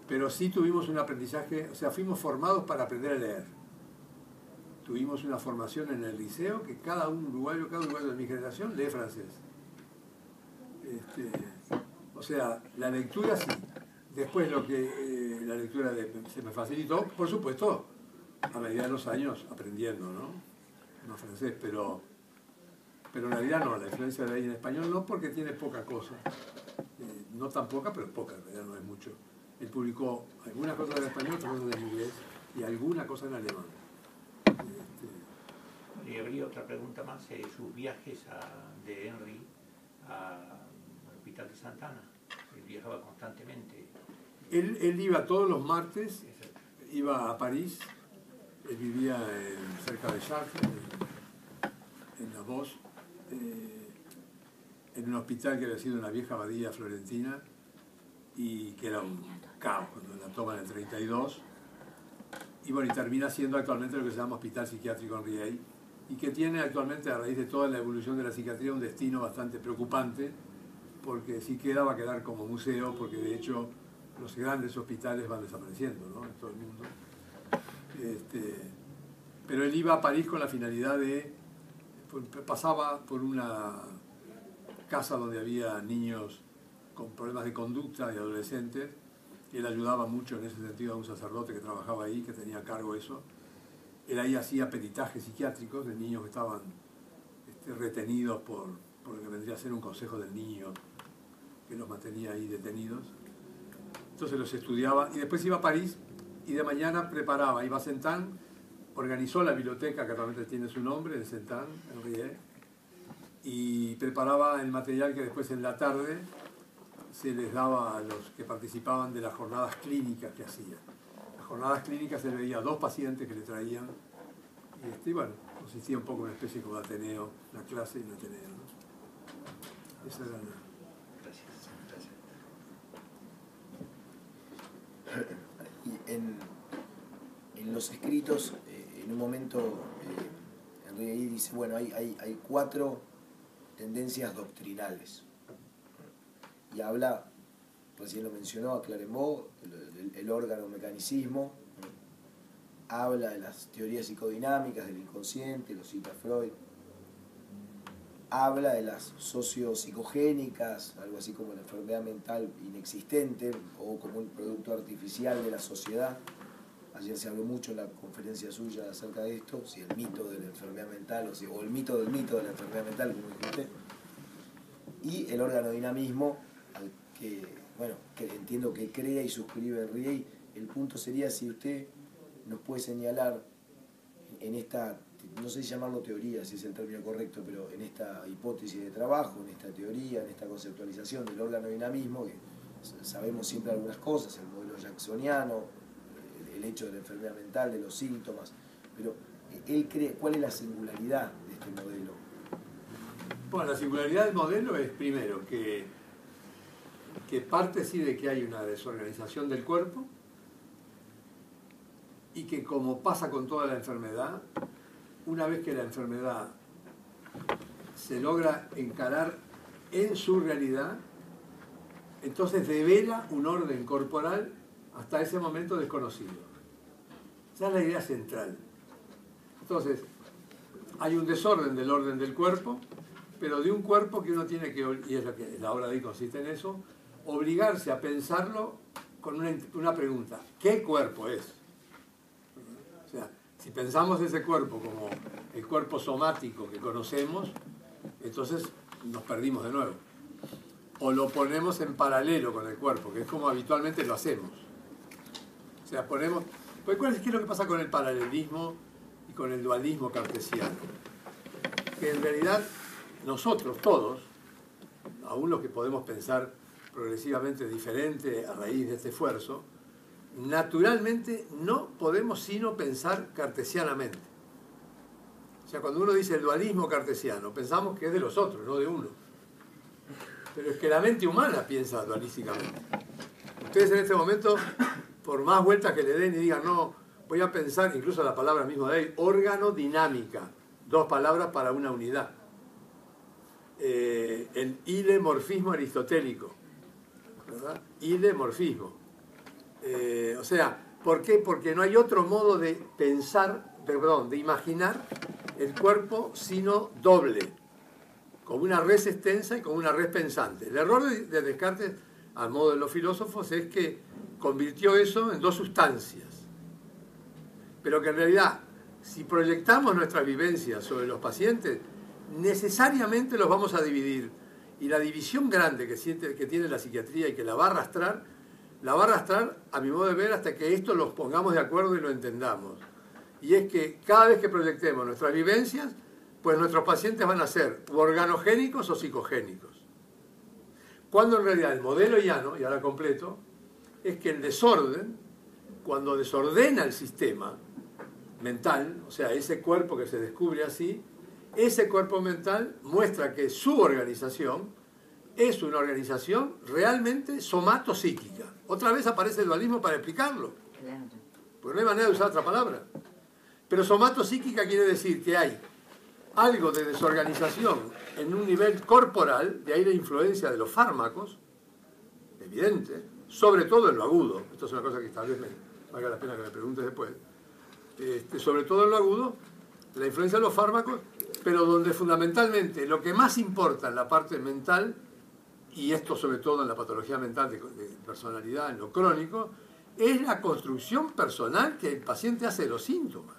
pero sí tuvimos un aprendizaje, o sea, fuimos formados para aprender a leer. Tuvimos una formación en el liceo que cada uruguayo de mi generación lee francés. O sea, la lectura sí. Después la lectura se me facilitó, por supuesto, a medida de los años aprendiendo, ¿no? No francés, pero pero en realidad no, la influencia de ahí en español no, porque tiene poca cosa, no tan poca, pero poca, en realidad no es mucho. Él publicó algunas cosas en español, otras cosas en inglés y alguna cosa en alemán. Y habría otra pregunta más, sus viajes de Henry al Hospital de Santa Ana. Él viajaba constantemente. Él iba todos los martes, iba a París, él vivía cerca de Chartres, en la Bosse, en un hospital que había sido una vieja abadía florentina y que era un caos cuando la toman en el 32. Y bueno, y termina siendo actualmente lo que se llama Hospital Psiquiátrico Henri Ey, y que tiene actualmente, a raíz de toda la evolución de la psiquiatría, un destino bastante preocupante, porque si queda, va a quedar como museo, porque de hecho los grandes hospitales van desapareciendo, ¿no?, en todo el mundo. Pero él iba a París con la finalidad de... pasaba por una casa donde había niños con problemas de conducta y adolescentes, y él ayudaba mucho en ese sentido a un sacerdote que trabajaba ahí, que tenía a cargo eso. Él ahí hacía peritajes psiquiátricos de niños que estaban retenidos por lo que vendría a ser un consejo del niño, que los mantenía ahí detenidos. Entonces los estudiaba y después iba a París y de mañana preparaba, iba a Saint-Anne, organizó la biblioteca que actualmente tiene su nombre, en Saint-Anne, Henri Ey, y preparaba el material que después en la tarde se les daba a los que participaban de las jornadas clínicas que hacía. Las jornadas clínicas se le veía a 2 pacientes que le traían, y bueno, consistía un poco en una especie como de Ateneo, una clase y un Ateneo, ¿no? Esa era la... Y en los escritos, en un momento, Henri Ey dice, bueno, hay 4 tendencias doctrinales. Y habla, recién lo mencionó a Claremont, el órgano mecanicismo, habla de las teorías psicodinámicas del inconsciente, lo cita Freud, habla de las sociopsicogénicas, algo así como la enfermedad mental inexistente o como un producto artificial de la sociedad. Ayer se habló mucho en la conferencia suya acerca de esto, si el mito de la enfermedad mental o el mito del mito de la enfermedad mental, como dijiste. Y el órgano dinamismo, al que, bueno, que entiendo que crea y suscribe Henri Ey. El punto sería si usted nos puede señalar en esta, no sé si llamarlo teoría, si es el término correcto, pero en esta hipótesis de trabajo, en esta teoría, en esta conceptualización del órgano dinamismo, que sabemos siempre algunas cosas, el modelo jacksoniano, el hecho de la enfermedad mental, de los síntomas, pero él cree, ¿cuál es la singularidad de este modelo? Bueno, la singularidad del modelo es, primero, que parte sí de que hay una desorganización del cuerpo y que, como pasa con toda la enfermedad, una vez que la enfermedad se logra encarar en su realidad, entonces devela un orden corporal hasta ese momento desconocido. Esa es la idea central. Entonces, hay un desorden del orden del cuerpo, pero de un cuerpo que uno tiene que, y es lo que la obra de ahí consiste en eso, obligarse a pensarlo con una pregunta: ¿qué cuerpo es? O sea, si pensamos ese cuerpo como el cuerpo somático que conocemos, entonces nos perdimos de nuevo. O lo ponemos en paralelo con el cuerpo, que es como habitualmente lo hacemos. O sea, ponemos... Pues, ¿qué es lo que pasa con el paralelismo y con el dualismo cartesiano? Que en realidad nosotros todos, aún los que podemos pensar progresivamente diferente a raíz de este esfuerzo, naturalmente no podemos sino pensar cartesianamente. O sea, cuando uno dice el dualismo cartesiano, pensamos que es de los otros, no de uno. Pero es que la mente humana piensa dualísticamente. Ustedes en este momento, por más vueltas que le den y digan, no, voy a pensar, incluso la palabra misma de ahí, órgano dinámica, 2 palabras para una unidad. El ilemorfismo aristotélico, ¿verdad? Ilemorfismo. O sea, ¿por qué? Porque no hay otro modo de pensar, perdón, de imaginar el cuerpo sino doble, como una res extensa y como una res pensante. El error de Descartes, al modo de los filósofos, es que convirtió eso en 2 sustancias. Pero que en realidad, si proyectamos nuestras vivencias sobre los pacientes, necesariamente los vamos a dividir. Y la división grande que tiene la psiquiatría y que la va a arrastrar, a mi modo de ver, hasta que esto los pongamos de acuerdo y lo entendamos. Y es que cada vez que proyectemos nuestras vivencias, pues nuestros pacientes van a ser u organogénicos o psicogénicos. Cuando en realidad el modelo llano, y ahora completo, es que el desorden, cuando desordena el sistema mental, o sea, ese cuerpo que se descubre así, ese cuerpo mental muestra que su organización es una organización realmente somatopsíquica. Otra vez aparece el dualismo para explicarlo, Claro. porque no hay manera de usar otra palabra. Pero somatopsíquica quiere decir que hay algo de desorganización en un nivel corporal, de ahí la influencia de los fármacos, evidente, sobre todo en lo agudo. Esto es una cosa que tal vez me valga la pena que me preguntes después. Sobre todo en lo agudo, la influencia de los fármacos, pero donde fundamentalmente lo que más importa en la parte mental, y esto sobre todo en la patología mental de personalidad, en lo crónico, es la construcción personal que el paciente hace de los síntomas.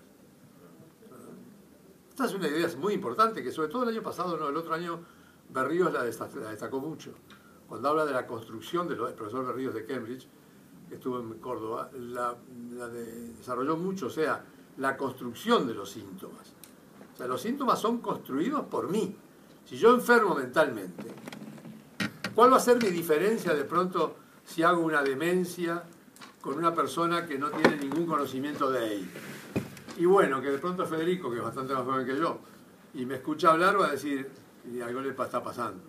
Esta es una idea muy importante, que sobre todo el año pasado, no, el otro año, Berríos la destacó mucho. Cuando habla de la construcción del profesor Berríos de Cambridge, que estuvo en Córdoba, desarrolló mucho, o sea, la construcción de los síntomas. O sea, los síntomas son construidos por mí. Si yo enfermo mentalmente, ¿cuál va a ser mi diferencia de pronto si hago una demencia con una persona que no tiene ningún conocimiento de él? Y bueno, que de pronto Federico, que es bastante más joven que yo, y me escucha hablar, va a decir, y algo le está pasando.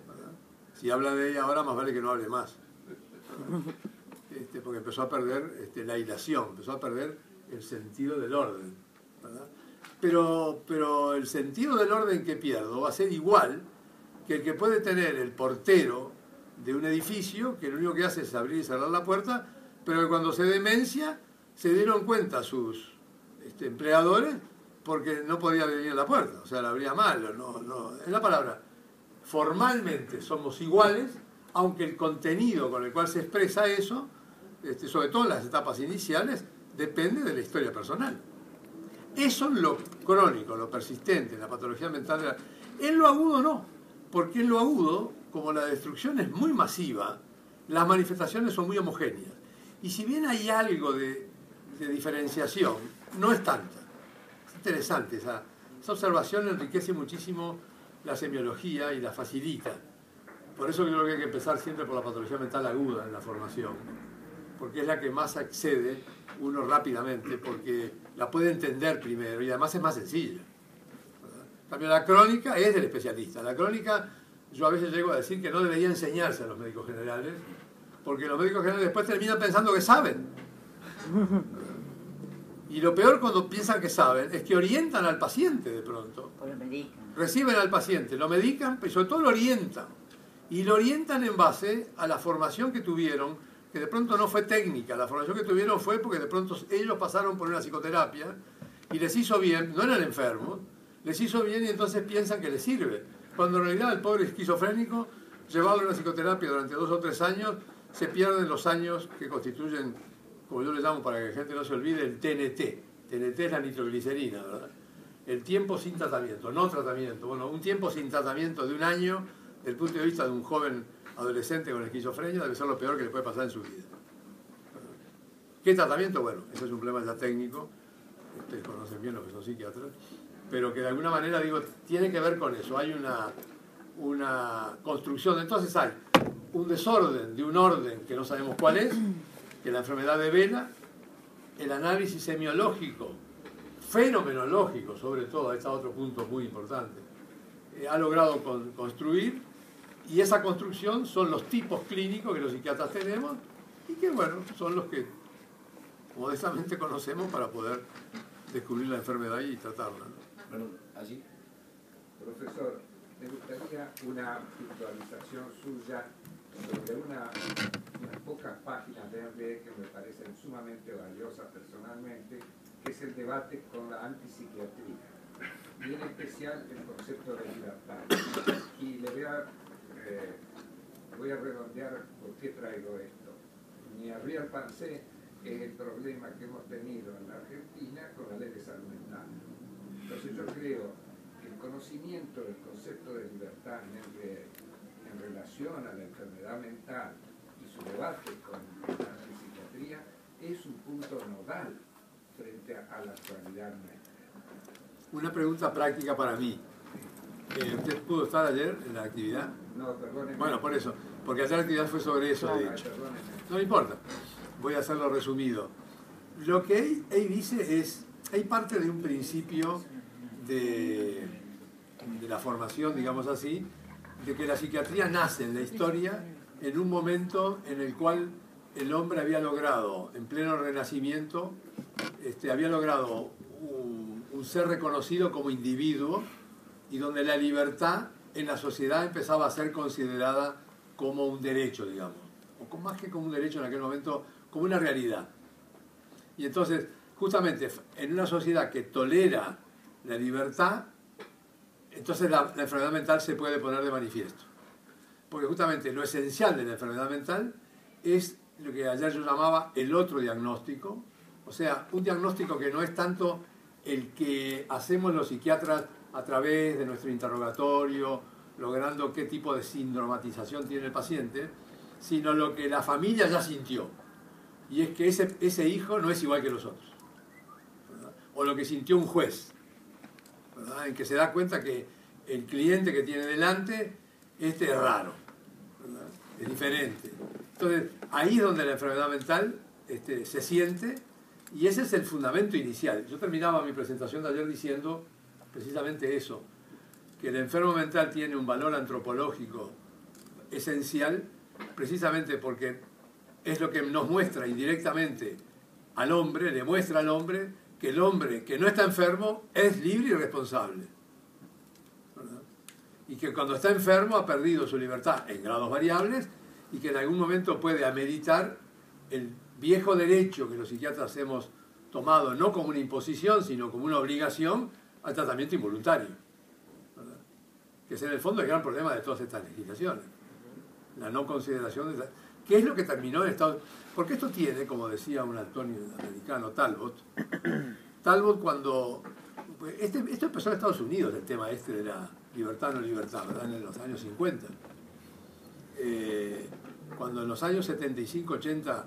¿Verdad? Si habla de ella ahora, más vale que no hable más. Porque empezó a perder la hilación, empezó a perder el sentido del orden. ¿Verdad? Pero el sentido del orden que pierdo va a ser igual que el que puede tener el portero de un edificio, que lo único que hace es abrir y cerrar la puerta, pero que cuando se demencia se dieron cuenta sus empleadores porque no podía venir a la puerta, o sea, la abría mal, es la palabra. Formalmente somos iguales, aunque el contenido con el cual se expresa eso, sobre todo en las etapas iniciales, depende de la historia personal. Eso es lo crónico, lo persistente, la patología mental. En lo agudo no, porque en lo agudo, como la destrucción es muy masiva, las manifestaciones son muy homogéneas. Y si bien hay algo de diferenciación, no es tanta. Es interesante, esa observación enriquece muchísimo la semiología y la facilita. Por eso creo que hay que empezar siempre por la patología mental aguda en la formación, porque es la que más accede uno rápidamente, porque la puede entender primero y además es más sencilla. En cambio, la crónica es del especialista. La crónica, yo a veces llego a decir que no debería enseñarse a los médicos generales, porque los médicos generales después terminan pensando que saben. Y lo peor cuando piensan que saben es que orientan al paciente de pronto. O lo medican. Reciben al paciente, lo medican, pero sobre todo lo orientan. Y lo orientan en base a la formación que tuvieron, que de pronto no fue técnica. La formación que tuvieron fue porque de pronto ellos pasaron por una psicoterapia y les hizo bien, no eran enfermos, les hizo bien y entonces piensan que les sirve. Cuando en realidad el pobre esquizofrénico, llevado a una psicoterapia durante 2 o 3 años, se pierden los años que constituyen, como yo le llamo para que la gente no se olvide, el TNT. TNT es la nitroglicerina, ¿verdad? El tiempo sin tratamiento, no tratamiento. Bueno, un tiempo sin tratamiento de 1 año, desde el punto de vista de un joven adolescente con esquizofrenia, debe ser lo peor que le puede pasar en su vida. ¿Qué tratamiento? Bueno, ese es un problema ya técnico, ustedes conocen bien los que son psiquiatras, pero que de alguna manera, digo, tiene que ver con eso. Hay una construcción, entonces hay un desorden de un orden que no sabemos cuál es, que la enfermedad devela, el análisis semiológico, fenomenológico sobre todo, ahí está otro punto muy importante, ha logrado construir, y esa construcción son los tipos clínicos que los psiquiatras tenemos y que, bueno, son los que modestamente conocemos para poder descubrir la enfermedad y tratarla, ¿no? Bueno, allí. Profesor, me gustaría una puntualización suya sobre unas pocas páginas de MD que me parecen sumamente valiosas personalmente, que es el debate con la antipsiquiatría, y en especial el concepto de libertad. Y voy a redondear por qué traigo esto. Mi arrière-pensée es el problema que hemos tenido en la Argentina con la ley de salud mental. Entonces yo creo que el conocimiento del concepto de libertad en relación a la enfermedad mental y su debate con la psiquiatría es un punto nodal frente a la actualidad nuestra. Una pregunta práctica para mí. ¿Usted pudo estar ayer en la actividad? No, perdóneme. Bueno, por eso, porque ayer la actividad fue sobre eso, de hecho. No me importa, voy a hacerlo resumido. Lo que él dice es, hay parte de un principio de la formación, digamos así, de que la psiquiatría nace en la historia en un momento en el cual el hombre había logrado, en pleno renacimiento, había logrado un ser reconocido como individuo y donde la libertad en la sociedad empezaba a ser considerada como un derecho, digamos, o más que como un derecho en aquel momento, como una realidad. Y entonces, justamente, en una sociedad que tolera la libertad, entonces la enfermedad mental se puede poner de manifiesto. Porque justamente lo esencial de la enfermedad mental es lo que ayer yo llamaba el otro diagnóstico, o sea, un diagnóstico que no es tanto el que hacemos los psiquiatras a través de nuestro interrogatorio, logrando qué tipo de sindromatización tiene el paciente, sino lo que la familia ya sintió. Y es que ese hijo no es igual que los otros, ¿verdad? O lo que sintió un juez, ¿verdad? En que se da cuenta que el cliente que tiene delante es raro, ¿verdad? Es diferente. Entonces, ahí es donde la enfermedad mental se siente, y ese es el fundamento inicial. Yo terminaba mi presentación de ayer diciendo precisamente eso, que el enfermo mental tiene un valor antropológico esencial, precisamente porque es lo que nos muestra indirectamente al hombre, le muestra al hombre que el hombre que no está enfermo es libre y responsable, ¿verdad? Y que cuando está enfermo ha perdido su libertad en grados variables y que en algún momento puede ameritar el viejo derecho que los psiquiatras hemos tomado no como una imposición, sino como una obligación al tratamiento involuntario, ¿verdad? Que es en el fondo el gran problema de todas estas legislaciones, la no consideración de... ¿Qué es lo que terminó en Estados Unidos? Porque esto tiene, como decía un actor americano, Talbot cuando... Esto empezó en Estados Unidos, el tema de la libertad o no libertad, ¿verdad? En los años 50. Cuando en los años 75-80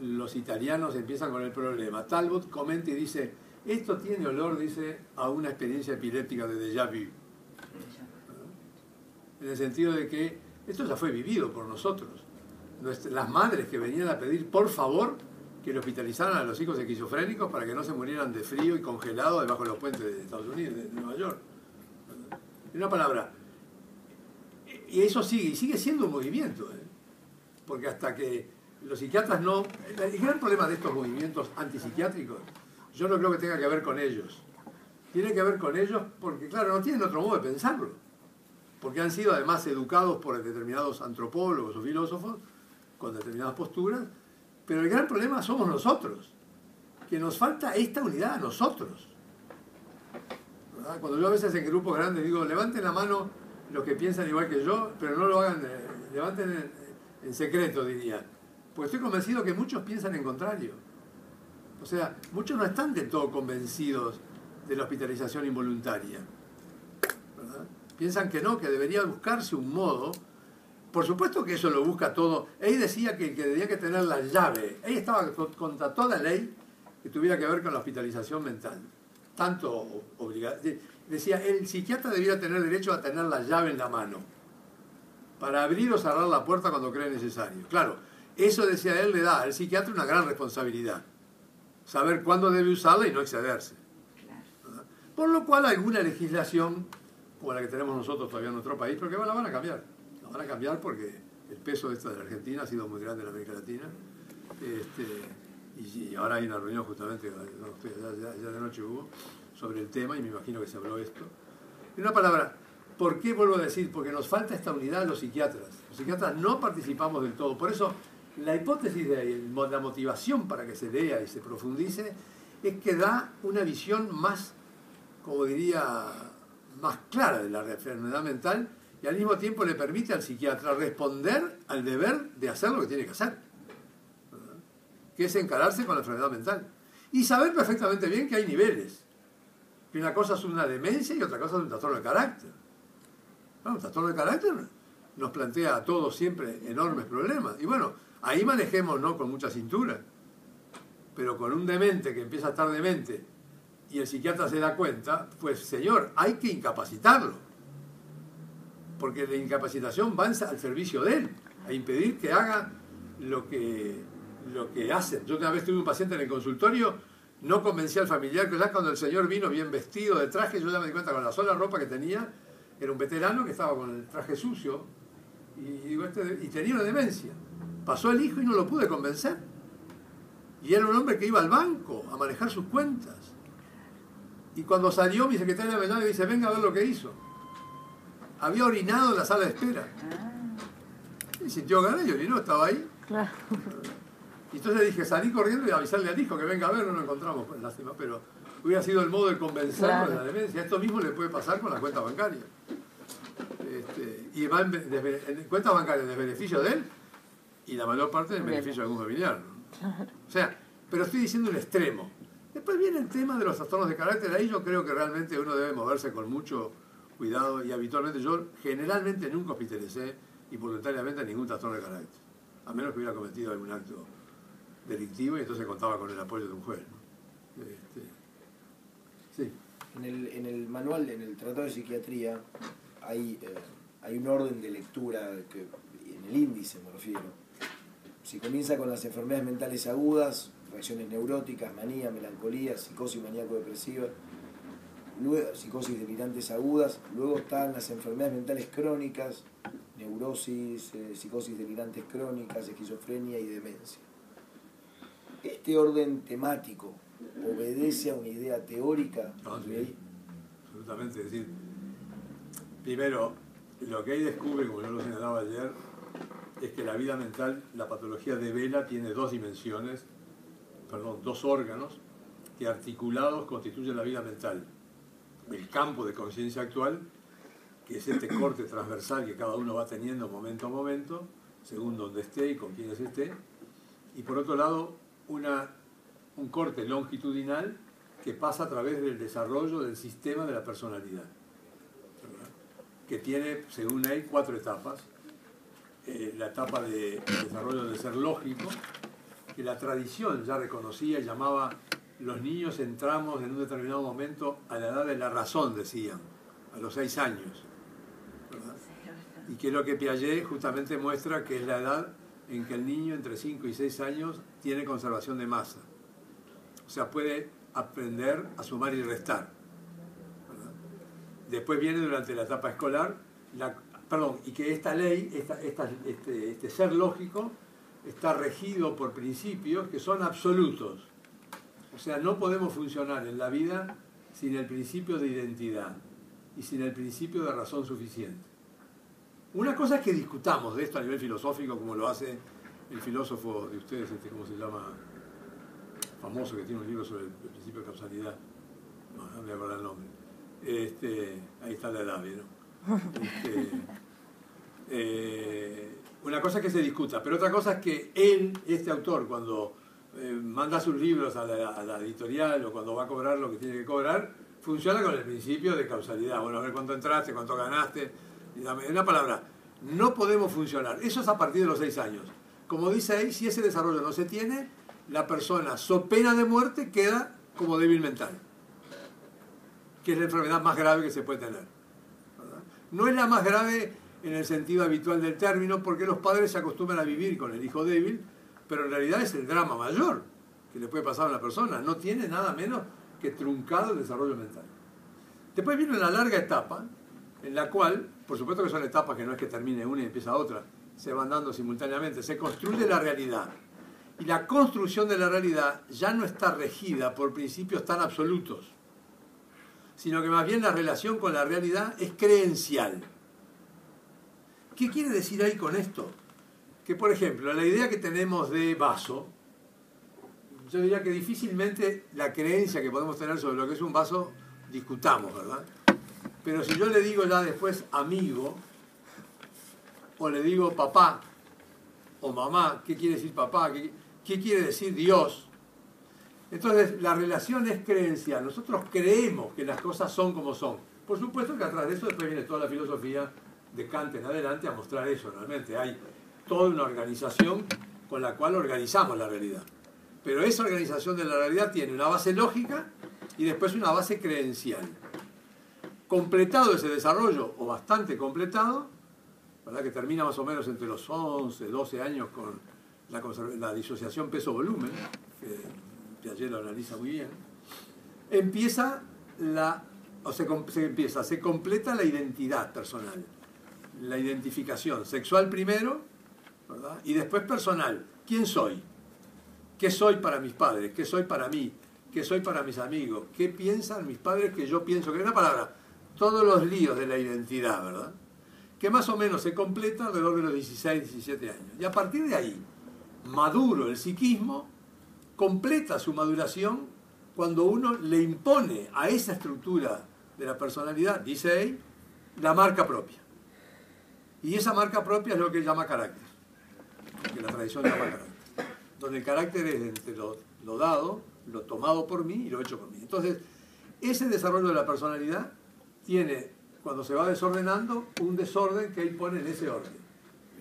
los italianos empiezan con el problema, Talbot comenta y dice, esto tiene olor, dice, a una experiencia epiléptica de déjà vu. En el sentido de que esto ya fue vivido por nosotros. Las madres que venían a pedir, por favor, que le hospitalizaran a los hijos esquizofrénicos para que no se murieran de frío y congelados debajo de los puentes de Estados Unidos, de Nueva York. En una palabra, y eso sigue siendo un movimiento, porque hasta que los psiquiatras no... El gran problema de estos movimientos antipsiquiátricos, yo no creo que tenga que ver con ellos. Tiene que ver con ellos porque, claro, no tienen otro modo de pensarlo. Porque han sido además educados por determinados antropólogos o filósofos con determinadas posturas, pero el gran problema somos nosotros, que nos falta esta unidad a nosotros, ¿verdad? Cuando yo a veces en grupos grandes digo, levanten la mano los que piensan igual que yo, pero no lo hagan, levanten en secreto, diría, porque estoy convencido que muchos piensan en contrario. O sea, muchos no están del todo convencidos de la hospitalización involuntaria, ¿verdad? Piensan que no, que debería buscarse un modo. Por supuesto que eso lo busca todo. Él decía que tenía que tener la llave. Él estaba contra toda ley que tuviera que ver con la hospitalización mental. Tanto obligado. Decía, el psiquiatra debería tener derecho a tener la llave en la mano para abrir o cerrar la puerta cuando cree necesario. Claro, eso, decía él, le da al psiquiatra una gran responsabilidad. Saber cuándo debe usarla y no excederse. ¿Verdad? Por lo cual alguna legislación, como la que tenemos nosotros todavía en nuestro país, pero que la van a cambiar. La van a cambiar porque el peso de esta de la Argentina ha sido muy grande en América Latina. Y ahora hay una reunión justamente, ya de noche hubo, sobre el tema y me imagino que se habló esto. En una palabra, ¿por qué vuelvo a decir? Porque nos falta esta unidad a los psiquiatras. Los psiquiatras no participamos del todo. Por eso la hipótesis de la motivación para que se lea y se profundice es que da una visión más, como diría, más clara de la enfermedad mental y al mismo tiempo le permite al psiquiatra responder al deber de hacer lo que tiene que hacer, ¿verdad? Que es encararse con la enfermedad mental y saber perfectamente bien que hay niveles. que una cosa es una demencia y otra cosa es un trastorno de carácter. Bueno, un trastorno de carácter nos plantea a todos siempre enormes problemas. Y bueno, ahí manejemos, ¿no?, con mucha cintura. Pero con un demente que empieza a estar demente y el psiquiatra se da cuenta, pues señor, hay que incapacitarlo. Porque la incapacitación va al servicio de él, a impedir que haga lo que hacen. Yo una vez tuve un paciente en el consultorio, no convencí al familiar, que ya cuando el señor vino bien vestido de traje, yo ya me di cuenta con la sola ropa que tenía, era un veterano que estaba con el traje sucio y tenía una demencia. Pasó el hijo y no lo pude convencer. Y era un hombre que iba al banco a manejar sus cuentas. Y cuando salió, mi secretaria me llama y dice, venga a ver lo que hizo. Había orinado en la sala de espera. Y sintió ganas y orinó, estaba ahí. Claro. Y entonces dije, salí corriendo y avisarle al hijo que venga a ver, no lo encontramos, pues, lástima, pero hubiera sido el modo de convencerlo de la demencia. Esto mismo le puede pasar con la cuenta bancaria. Y va en cuentas bancarias de beneficio de él y la mayor parte en beneficio de algún familiar, ¿no? O sea, pero estoy diciendo un extremo. Después viene el tema de los trastornos de carácter. Ahí yo creo que realmente uno debe moverse con mucho cuidado y habitualmente yo generalmente nunca hospitalicé involuntariamente ningún trastorno de carácter, a menos que hubiera cometido algún acto delictivo y entonces contaba con el apoyo de un juez, ¿no? Sí. En el manual, en el Tratado de Psiquiatría, hay un orden de lectura, en el índice me refiero. Si comienza con las enfermedades mentales agudas, reacciones neuróticas, manía, melancolía, psicosis maníaco-depresiva, luego psicosis delirantes agudas, luego están las enfermedades mentales crónicas, neurosis, psicosis delirantes crónicas, esquizofrenia y demencia. Este orden temático obedece a una idea teórica. No, sí, absolutamente. Es decir, primero, lo que ahí descubre, como yo lo señalaba ayer, es que la vida mental, la patología de Vela, tiene dos órganos que articulados constituyen la vida mental. El campo de conciencia actual, que es este corte transversal que cada uno va teniendo momento a momento, según donde esté y con quienes esté, y por otro lado, un corte longitudinal que pasa a través del desarrollo del sistema de la personalidad, ¿verdad?, que tiene, según él, 4 etapas. La etapa de desarrollo del ser lógico, que la tradición ya reconocía y llamaba, los niños entramos en un determinado momento a la edad de la razón, decían, a los 6 años, ¿verdad? Y que es lo que Piaget justamente muestra que es la edad en que el niño entre 5 y 6 años tiene conservación de masa. O sea, puede aprender a sumar y restar, ¿verdad? Después viene durante la etapa escolar, y que esta ley, este ser lógico, está regido por principios que son absolutos. O sea, no podemos funcionar en la vida sin el principio de identidad y sin el principio de razón suficiente. Una cosa es que discutamos de esto a nivel filosófico, como lo hace el filósofo de ustedes, ¿cómo se llama? Famoso, que tiene un libro sobre el principio de causalidad. No me voy a acordar el nombre. Ahí está la edad, ¿no? Una cosa es que se discuta, pero otra cosa es que este autor, cuando manda sus libros a la editorial o cuando va a cobrar lo que tiene que cobrar, funciona con el principio de causalidad. Bueno, a ver cuánto entraste, cuánto ganaste. En una palabra, no podemos funcionar. Eso es a partir de los 6 años. Como dice ahí, si ese desarrollo no se tiene, la persona, so pena de muerte, queda como débil mental, que es la enfermedad más grave que se puede tener. No es la más grave en el sentido habitual del término, porque los padres se acostumbran a vivir con el hijo débil, pero en realidad es el drama mayor que le puede pasar a una persona. No tiene nada menos que truncado el desarrollo mental. Después viene una larga etapa, en la cual, por supuesto que son etapas que no es que termine una y empieza otra, se van dando simultáneamente, se construye la realidad. Y la construcción de la realidad ya no está regida por principios tan absolutos, sino que más bien la relación con la realidad es creencial. ¿Qué quiere decir ahí con esto? Que, por ejemplo, la idea que tenemos de vaso, yo diría que difícilmente la creencia que podemos tener sobre lo que es un vaso discutamos, ¿verdad? Pero si yo le digo ya después amigo, o le digo papá, o mamá, ¿qué quiere decir papá? ¿Qué quiere decir Dios? Entonces, la relación es creencial. Nosotros creemos que las cosas son como son. Por supuesto que atrás de eso después viene toda la filosofía de Kant en adelante a mostrar eso. Realmente hay toda una organización con la cual organizamos la realidad. Pero esa organización de la realidad tiene una base lógica y después una base creencial. Completado ese desarrollo, o bastante completado, ¿verdad? Que termina más o menos entre los 11, 12 años con la disociación peso-volumen, que ayer lo analiza muy bien, se completa la identidad personal, la identificación sexual primero, ¿verdad? Y después personal. ¿Quién soy? ¿Qué soy para mis padres? ¿Qué soy para mí? ¿Qué soy para mis amigos? ¿Qué piensan mis padres que yo pienso? Que es una palabra, todos los líos de la identidad, ¿verdad? Que más o menos se completa alrededor de los 16, 17 años. Y a partir de ahí, maduro el psiquismo, completa su maduración cuando uno le impone a esa estructura de la personalidad, dice él, la marca propia. Y esa marca propia es lo que él llama carácter, que la tradición llama carácter. Donde el carácter es entre lo dado, lo tomado por mí y lo hecho por mí. Entonces, ese desarrollo de la personalidad tiene, cuando se va desordenando, un desorden que él pone en ese orden.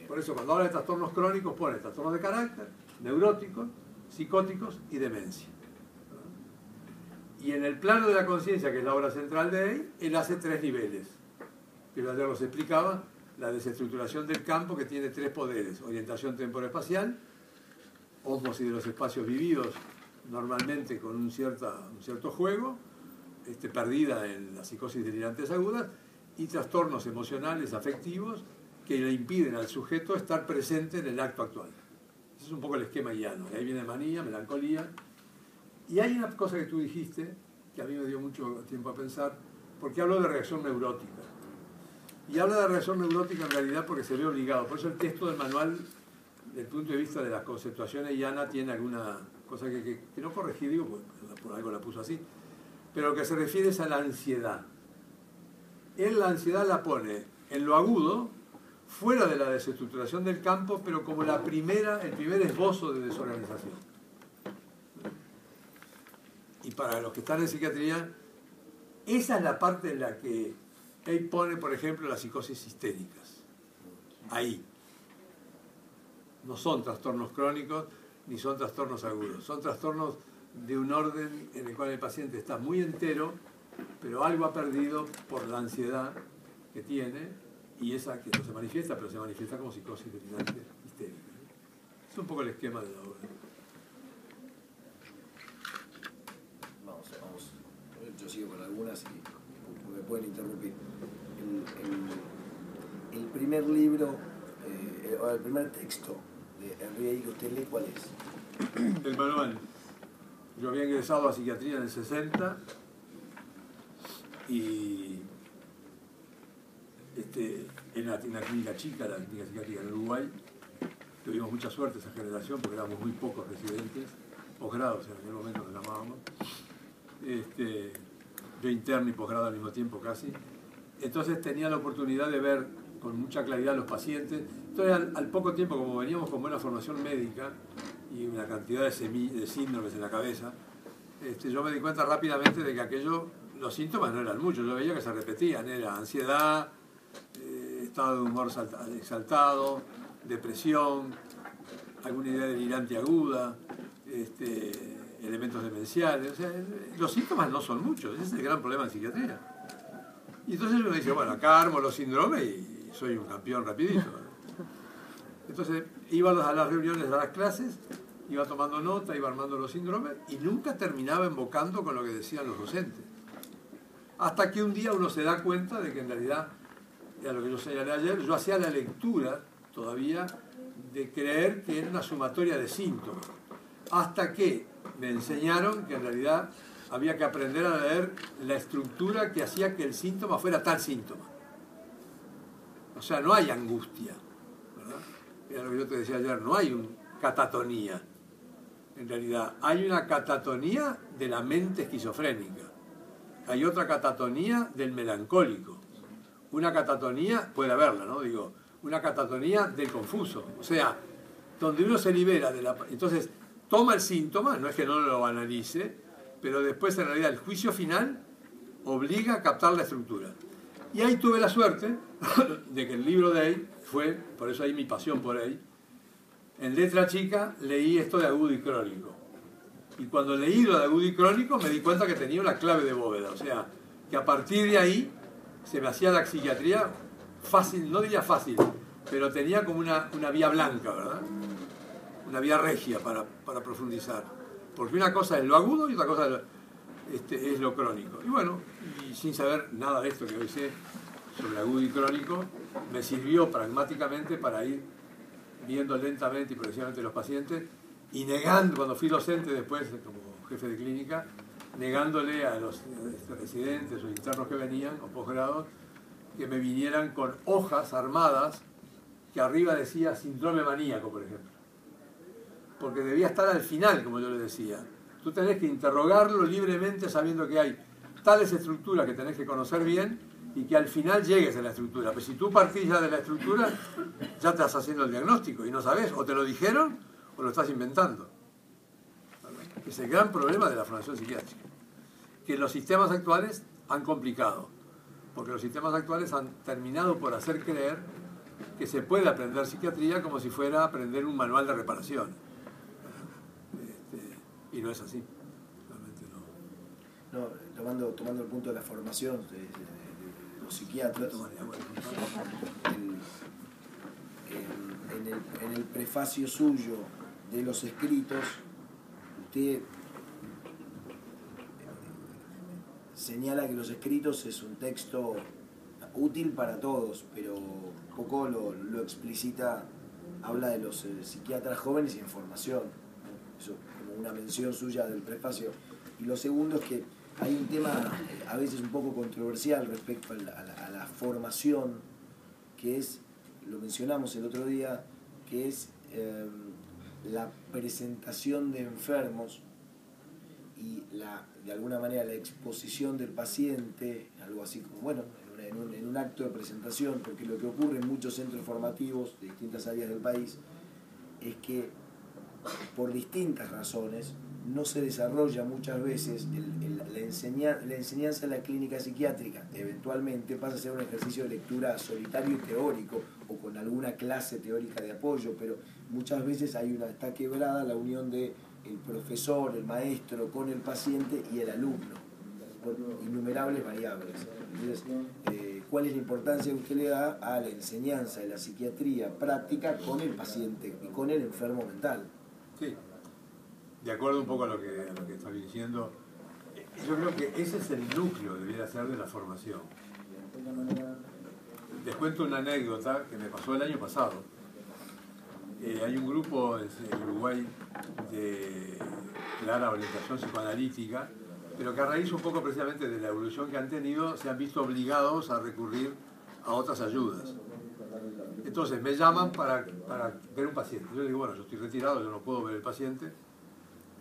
Por eso cuando habla de trastornos crónicos pone trastornos de carácter, neuróticos, psicóticos y demencia. Y en el plano de la conciencia, que es la obra central de él hace 3 niveles. Que yo ayer los explicaba, la desestructuración del campo, que tiene 3 poderes: orientación temporoespacial, ósmosis de los espacios vividos, normalmente con un cierto juego, perdida en la psicosis delirantes agudas, y trastornos emocionales, afectivos, que le impiden al sujeto estar presente en el acto actual. Ese es un poco el esquema guiano. De ahí viene manía, melancolía. Y hay una cosa que tú dijiste, que a mí me dio mucho tiempo a pensar, porque hablo de reacción neurótica. Y habla de reacción neurótica en realidad porque se ve obligado. Por eso el texto del manual, desde el punto de vista de las conceptuaciones guianas, tiene alguna cosa que no corregí, digo, pues, por algo la puso así. Pero lo que se refiere es a la ansiedad. Él la ansiedad la pone en lo agudo, fuera de la desestructuración del campo, pero como el primer esbozo de desorganización. Y para los que están en psiquiatría, esa es la parte en la que él pone, por ejemplo, las psicosis histéricas. Ahí. No son trastornos crónicos, ni son trastornos agudos. Son trastornos de un orden en el cual el paciente está muy entero, pero algo ha perdido por la ansiedad que tiene, y esa que no se manifiesta, pero se manifiesta como psicosis delirante histérica. Es un poco el esquema de la obra. Vamos. Yo sigo con algunas y me pueden interrumpir. El primer libro, o el primer texto de Henry que usted lee, ¿cuál es? El manual. Yo había ingresado a psiquiatría en el 60 y en una clínica chica, la clínica psiquiátrica en Uruguay. Tuvimos mucha suerte esa generación porque éramos muy pocos residentes, posgrados en aquel momento nos llamábamos. Yo interno y posgrado al mismo tiempo casi. Entonces tenía la oportunidad de ver con mucha claridad a los pacientes. Entonces al poco tiempo, como veníamos con buena formación médica y una cantidad de síndromes en la cabeza, yo me di cuenta rápidamente de que los síntomas no eran muchos, yo veía que se repetían, era ansiedad, estado de humor exaltado, depresión, alguna idea delirante aguda, elementos demenciales. O sea, los síntomas no son muchos, ese es el gran problema en psiquiatría. Y entonces yo me decía, bueno, acá armo los síndromes y soy un campeón rapidito. Entonces iba a las reuniones, a las clases, iba tomando nota, iba armando los síndromes y nunca terminaba invocando con lo que decían los docentes. Hasta que un día uno se da cuenta de que en realidad, era lo que yo señalé ayer, yo hacía la lectura todavía de creer que era una sumatoria de síntomas. Hasta que me enseñaron que en realidad había que aprender a leer la estructura que hacía que el síntoma fuera tal síntoma. O sea, no hay angustia, ¿verdad? Era lo que yo te decía ayer, no hay una catatonía. En realidad, hay una catatonía de la mente esquizofrénica. Hay otra catatonía del melancólico. Una catatonía, puede haberla, ¿no? Una catatonía del confuso. O sea, donde uno se libera de la... Entonces, toma el síntoma, no es que no lo analice, pero después en realidad el juicio final obliga a captar la estructura. Y ahí tuve la suerte de que el libro de Ey fue, por eso ahí mi pasión por Ey, en letra chica leí esto de agudo y crónico. Y cuando leí lo de agudo y crónico me di cuenta que tenía una clave de bóveda, o sea, que a partir de ahí se me hacía la psiquiatría fácil, no diría fácil, pero tenía como una vía blanca, ¿verdad? Una vía regia para profundizar. Porque una cosa es lo agudo y otra cosa es lo crónico. Y bueno, y sin saber nada de esto que hoy sé sobre agudo y crónico, me sirvió pragmáticamente para ir viendo lentamente y progresivamente los pacientes y negando, cuando fui docente después como jefe de clínica, negándole a los residentes o internos que venían o posgrados que me vinieran con hojas armadas que arriba decía síndrome maníaco, por ejemplo. Porque debía estar al final, como yo les decía. Tú tenés que interrogarlo libremente sabiendo que hay tales estructuras que tenés que conocer bien y que al final llegues a la estructura. Pero si tú partís ya de la estructura, ya te estás haciendo el diagnóstico y no sabes, o te lo dijeron o lo estás inventando. Es el gran problema de la formación psiquiátrica, que los sistemas actuales han complicado, porque los sistemas actuales han terminado por hacer creer que se puede aprender psiquiatría como si fuera aprender un manual de reparación. Y no es así, realmente no. No, tomando el punto de la formación de los psiquiatras, en el prefacio suyo de los escritos, usted señala que los escritos es un texto útil para todos, pero poco lo explicita, habla de los psiquiatras jóvenes y en formación, ¿no? Eso como una mención suya del prefacio. Y lo segundo es que hay un tema a veces un poco controversial respecto a la formación, que es, lo mencionamos el otro día, que es la presentación de enfermos y de alguna manera la exposición del paciente, algo así como, bueno, en un acto de presentación, porque lo que ocurre en muchos centros formativos de distintas áreas del país es que por distintas razones no se desarrolla muchas veces la enseñanza en la clínica psiquiátrica. Eventualmente pasa a ser un ejercicio de lectura solitario y teórico o con alguna clase teórica de apoyo, pero muchas veces está quebrada la unión de el profesor, el maestro con el paciente y el alumno, por innumerables variables. Entonces, ¿cuál es la importancia que usted le da a la enseñanza de la psiquiatría práctica con el paciente y con el enfermo mental? Sí, de acuerdo un poco a lo que está diciendo, yo creo que ese es el núcleo, debiera ser, de la formación. Les cuento una anécdota que me pasó el año pasado. Hay un grupo en Uruguay de clara orientación psicoanalítica, pero que a raíz un poco precisamente de la evolución que han tenido, se han visto obligados a recurrir a otras ayudas. Entonces me llaman para ver un paciente. Yo digo, bueno, yo estoy retirado, yo no puedo ver el paciente,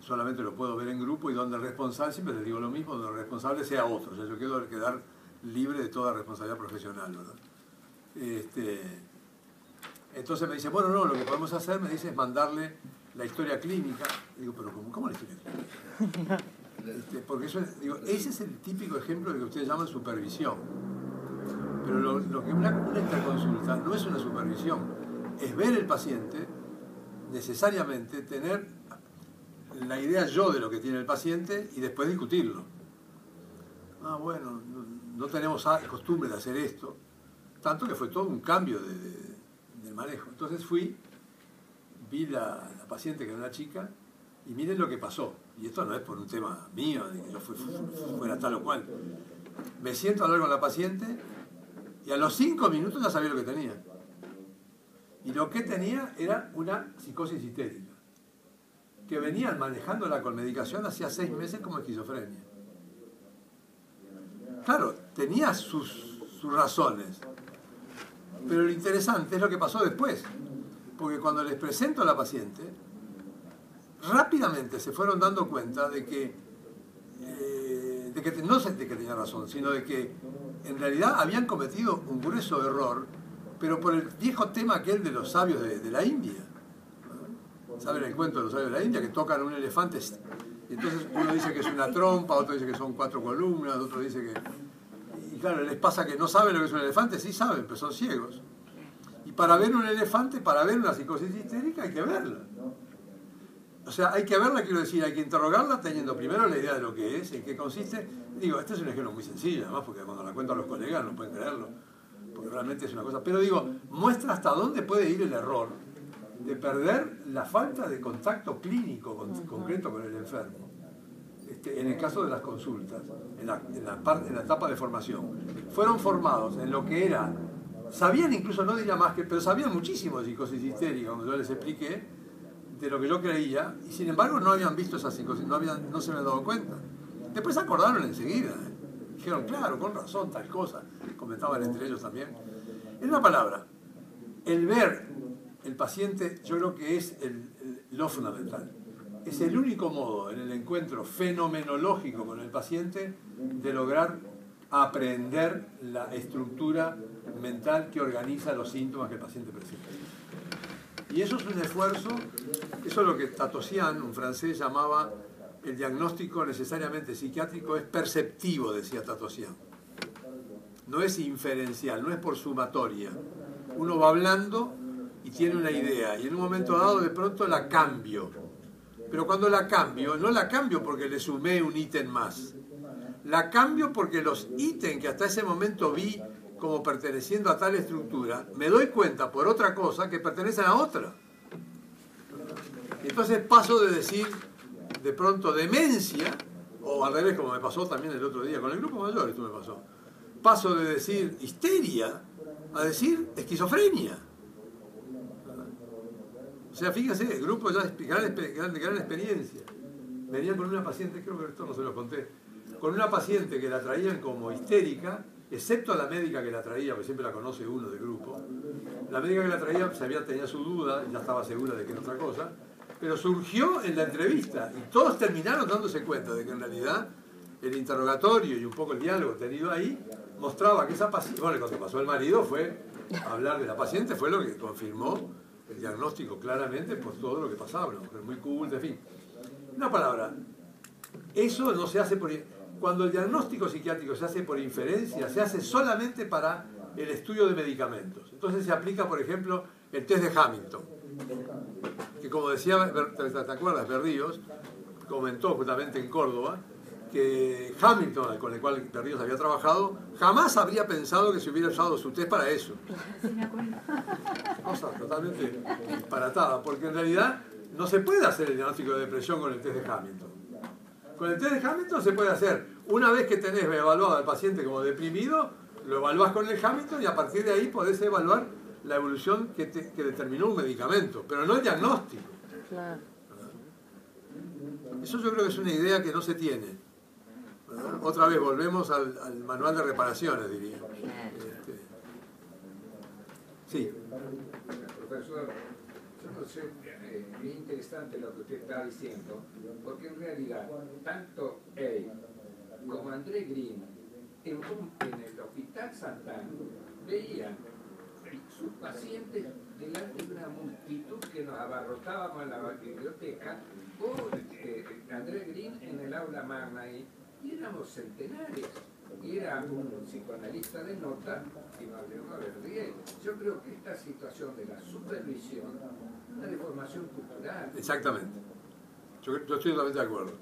solamente lo puedo ver en grupo, y donde el responsable, siempre les digo lo mismo, donde el responsable sea otro. O sea, yo quiero quedar libre de toda responsabilidad profesional, ¿verdad? Entonces me dice, bueno, no, lo que podemos hacer, me dice, es mandarle la historia clínica. Digo, pero ¿cómo la historia clínica? Porque eso ese es el típico ejemplo de lo que ustedes llaman supervisión. Pero lo que una interconsulta no es una supervisión, es ver el paciente, necesariamente tener la idea yo de lo que tiene el paciente y después discutirlo. Ah, bueno, no tenemos costumbre de hacer esto, tanto que fue todo un cambio del manejo. Entonces vi la paciente, que era una chica, y miren lo que pasó. Y esto no es por un tema mío, de que yo fuera tal o cual. Me siento a hablar con la paciente y a los 5 minutos ya sabía lo que tenía. Y lo que tenía era una psicosis histérica, que venían manejándola con medicación hacía 6 meses como esquizofrenia. Claro, tenía sus razones, pero lo interesante es lo que pasó después, porque cuando les presento a la paciente, rápidamente se fueron dando cuenta de que no sé de que tenía razón, sino de que en realidad habían cometido un grueso error, pero por el viejo tema aquel de los sabios de la India. ¿Saben el cuento de los sabios de la India? Que tocan un elefante. Y entonces uno dice que es una trompa, otro dice que son 4 columnas, otro dice que... Y claro, les pasa que no saben lo que es un elefante, sí saben, pero son ciegos. Y para ver un elefante, para ver una psicosis histérica, hay que verla. O sea, hay que verla, quiero decir, hay que interrogarla teniendo primero la idea de lo que es, en qué consiste. Digo, este es un ejemplo muy sencillo, además, porque cuando la cuento a los colegas no pueden creerlo, porque realmente es una cosa. Pero digo, muestra hasta dónde puede ir el error de perder la falta de contacto clínico concreto con el enfermo. En el caso de las consultas, en la etapa de formación, fueron formados en lo que era, sabían incluso, no diría más que, pero sabían muchísimo de psicosis histérica, cuando yo les expliqué de lo que yo creía, y sin embargo no habían visto esa psicosis, no se me habían dado cuenta. Después se acordaron enseguida, dijeron, claro, con razón, tal cosa, comentaban entre ellos también. En una palabra, el ver el paciente, yo creo que es lo fundamental. Es el único modo en el encuentro fenomenológico con el paciente de lograr aprender la estructura mental que organiza los síntomas que el paciente presenta. Y eso es un esfuerzo, eso es lo que Tatosian, un francés, llamaba el diagnóstico necesariamente psiquiátrico, es perceptivo, decía Tatosian. No es inferencial, no es por sumatoria. Uno va hablando y tiene una idea, y en un momento dado de pronto la cambio. Pero cuando la cambio, no la cambio porque le sumé un ítem más. La cambio porque los ítems que hasta ese momento vi como perteneciendo a tal estructura, me doy cuenta por otra cosa que pertenecen a otra. Entonces paso de decir de pronto demencia, o al revés, como me pasó también el otro día con el grupo mayor, esto me pasó. Paso de decir histeria a decir esquizofrenia. O sea, fíjense, el grupo ya es gran experiencia. Venían con una paciente, creo que esto no se lo conté, con una paciente que la traían como histérica, excepto a la médica que la traía, porque siempre la conoce uno del grupo. La médica que la traía tenía su duda, ya estaba segura de que era otra cosa, pero surgió en la entrevista y todos terminaron dándose cuenta de que en realidad el interrogatorio y un poco el diálogo tenido ahí mostraba que esa paciente, bueno, cuando pasó el marido fue hablar de la paciente, fue lo que confirmó el diagnóstico claramente por todo lo que pasaba, una mujer muy culta, en fin. Una palabra, eso no se hace por... Cuando el diagnóstico psiquiátrico se hace por inferencia, se hace solamente para el estudio de medicamentos. Entonces se aplica, por ejemplo, el test de Hamilton, que como decía, ¿te acuerdas? Berríos comentó justamente en Córdoba que Hamilton, con el cual Berríos había trabajado, jamás habría pensado que se hubiera usado su test para eso. Sí, me acuerdo. Cosa totalmente disparatada, porque en realidad no se puede hacer el diagnóstico de depresión con el test de Hamilton. Con el test de Hamilton se puede hacer. Una vez que tenés evaluado al paciente como deprimido, lo evaluás con el Hamilton y a partir de ahí podés evaluar la evolución que determinó un medicamento, pero no el diagnóstico. Claro. Eso yo creo que es una idea que no se tiene. ¿Verdad? Otra vez volvemos al manual de reparaciones, diría. Sí. Profesor, yo no sé, es interesante lo que usted está diciendo, porque en realidad tanto él como André Green en el Hospital Santana veían sus pacientes delante de una multitud que nos abarrotábamos en la biblioteca, o André Green en el aula magna, y éramos centenarios. Y era un psicoanalista de nota y Mariano Verdier. Yo creo que esta situación de la supervisión es una deformación cultural. Exactamente. Yo estoy totalmente de acuerdo.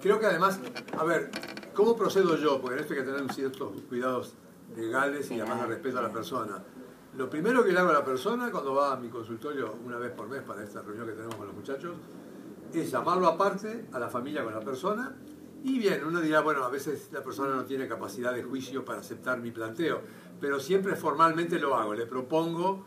Creo que además, a ver, ¿cómo procedo yo? Porque en esto hay que tener ciertos cuidados legales y además de respeto a la persona. Lo primero que le hago a la persona cuando va a mi consultorio una vez por mes para esta reunión que tenemos con los muchachos es llamarlo aparte a la familia con la persona. Y bien, uno dirá, bueno, a veces la persona no tiene capacidad de juicio para aceptar mi planteo, pero siempre formalmente lo hago. Le propongo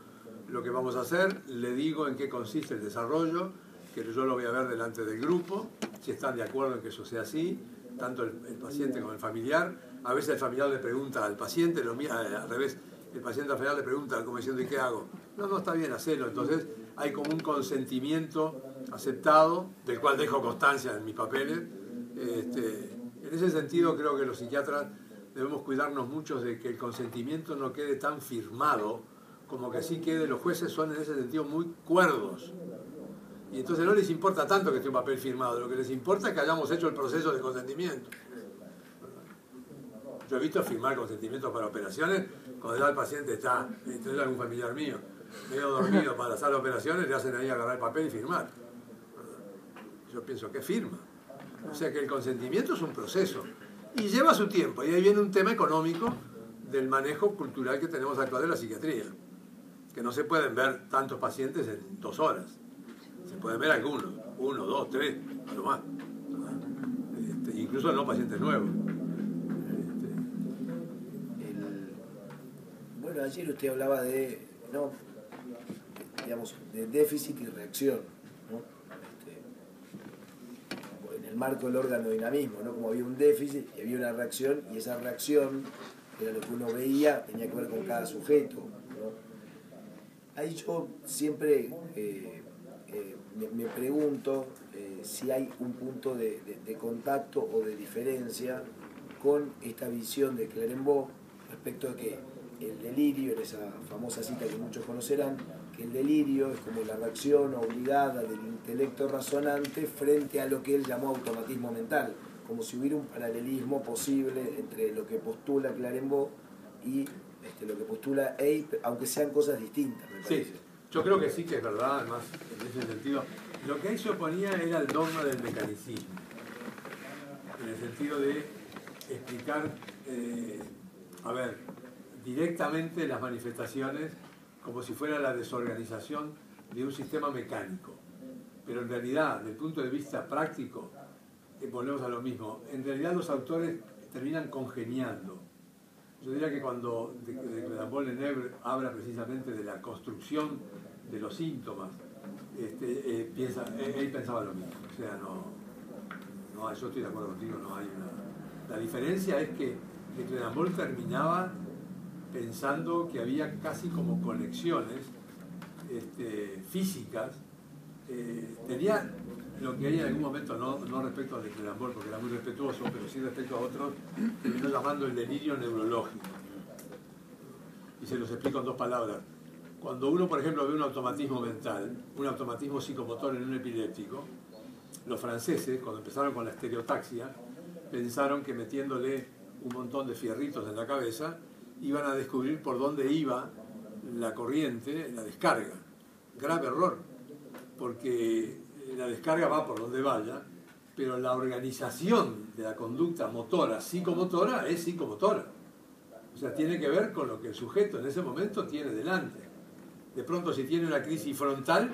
lo que vamos a hacer, le digo en qué consiste el desarrollo, que yo lo voy a ver delante del grupo, si están de acuerdo en que eso sea así, tanto el paciente como el familiar. A veces el familiar le pregunta al paciente, al revés, el paciente al familiar le pregunta como diciendo, ¿y qué hago? No, está bien, hacelo. Entonces hay como un consentimiento aceptado, del cual dejo constancia en mis papeles. En ese sentido creo que los psiquiatras debemos cuidarnos mucho de que el consentimiento no quede tan firmado como que sí quede. Los jueces son en ese sentido muy cuerdos Y entonces no les importa tanto que esté un papel firmado, lo que les importa es que hayamos hecho el proceso de consentimiento. Yo he visto firmar consentimientos para operaciones cuando ya el paciente está, entonces algún familiar mío, medio dormido para la sala de operaciones, le hacen ahí agarrar el papel y firmar. Yo pienso que firma. O sea que el consentimiento es un proceso y lleva su tiempo. Y ahí viene un tema económico del manejo cultural que tenemos actual de la psiquiatría, que no se pueden ver tantos pacientes en 2 horas. Se pueden ver algunos, 1, 2, 3, no más. Incluso no pacientes nuevos. Bueno, ayer usted hablaba de, ¿no?, digamos, de déficit y reacción, ¿no? En el marco del órgano dinamismo, ¿no? Como había un déficit y había una reacción, y esa reacción, que era lo que uno veía, tenía que ver con cada sujeto, ¿no? Ahí yo siempre me pregunto si hay un punto de contacto o de diferencia con esta visión de Clérambault respecto a que el delirio, en esa famosa cita que muchos conocerán, que el delirio es como la reacción obligada del intelecto razonante frente a lo que él llamó automatismo mental, como si hubiera un paralelismo posible entre lo que postula Clérambault y lo que postula Ape, aunque sean cosas distintas, me parece. Sí, yo creo que sí que es verdad, además, en ese sentido. Lo que él se oponía era el dogma del mecanicismo, en el sentido de explicar, directamente las manifestaciones como si fuera la desorganización de un sistema mecánico. Pero en realidad, desde el punto de vista práctico, volvemos a lo mismo, en realidad los autores terminan congeniando. Yo diría que cuando de Clérambault habla precisamente de la construcción de los síntomas, él pensaba lo mismo. O sea, no, yo estoy de acuerdo contigo, no hay una... La diferencia es que Clérambault terminaba pensando que había casi como conexiones físicas. Tenía lo que hay en algún momento, no respecto a Clérambault, porque era muy respetuoso, pero sí respecto a otros, terminó llamando el delirio neurológico. Y se los explico en 2 palabras. Cuando uno, por ejemplo, ve un automatismo mental, un automatismo psicomotor en un epiléptico, los franceses, cuando empezaron con la estereotaxia, pensaron que metiéndole un montón de fierritos en la cabeza, iban a descubrir por dónde iba la corriente, la descarga. Grave error, porque la descarga va por donde vaya, pero la organización de la conducta motora, psicomotora, es psicomotora. O sea, tiene que ver con lo que el sujeto en ese momento tiene delante. De pronto, si tiene una crisis frontal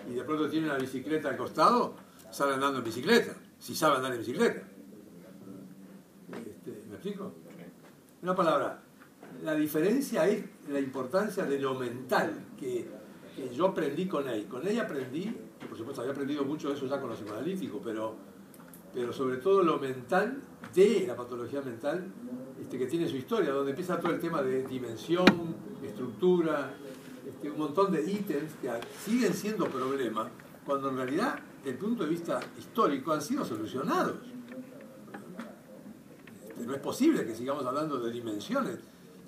y de pronto tiene una bicicleta al costado, sale andando en bicicleta, si sabe andar en bicicleta. ¿Me explico? Una palabra. La diferencia es la importancia de lo mental que yo aprendí con él. Con él aprendí, por supuesto había aprendido mucho de eso ya con los psicoanalíticos, pero sobre todo lo mental de la patología mental, que tiene su historia, donde empieza todo el tema de dimensión, estructura, un montón de ítems que siguen siendo problemas, cuando en realidad, desde el punto de vista histórico, han sido solucionados. No es posible que sigamos hablando de dimensiones.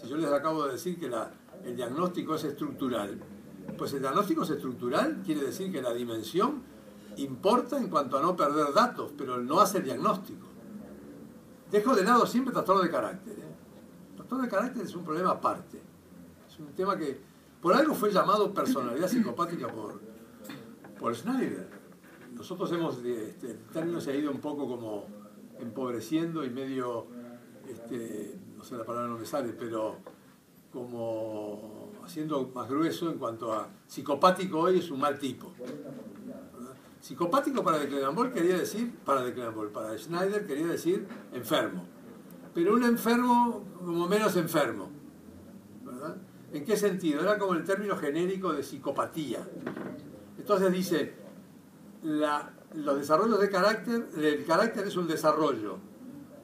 Si yo les acabo de decir que el diagnóstico es estructural, pues el diagnóstico es estructural, quiere decir que la dimensión importa en cuanto a no perder datos, pero no hace el diagnóstico. Dejo de lado siempre el trastorno de carácter. El trastorno de carácter es un problema aparte. Es un tema que por algo fue llamado personalidad psicopática por Schneider. Nosotros el término se ha ido un poco como empobreciendo y medio, no sé, la palabra no me sale, pero como haciendo más grueso en cuanto a psicopático hoy es un mal tipo. Psicopático para Clérambault quería decir, para Schneider quería decir enfermo, pero un enfermo como menos enfermo, ¿verdad? ¿En qué sentido? Era como el término genérico de psicopatía. Entonces dice, los desarrollos de carácter, el carácter es un desarrollo,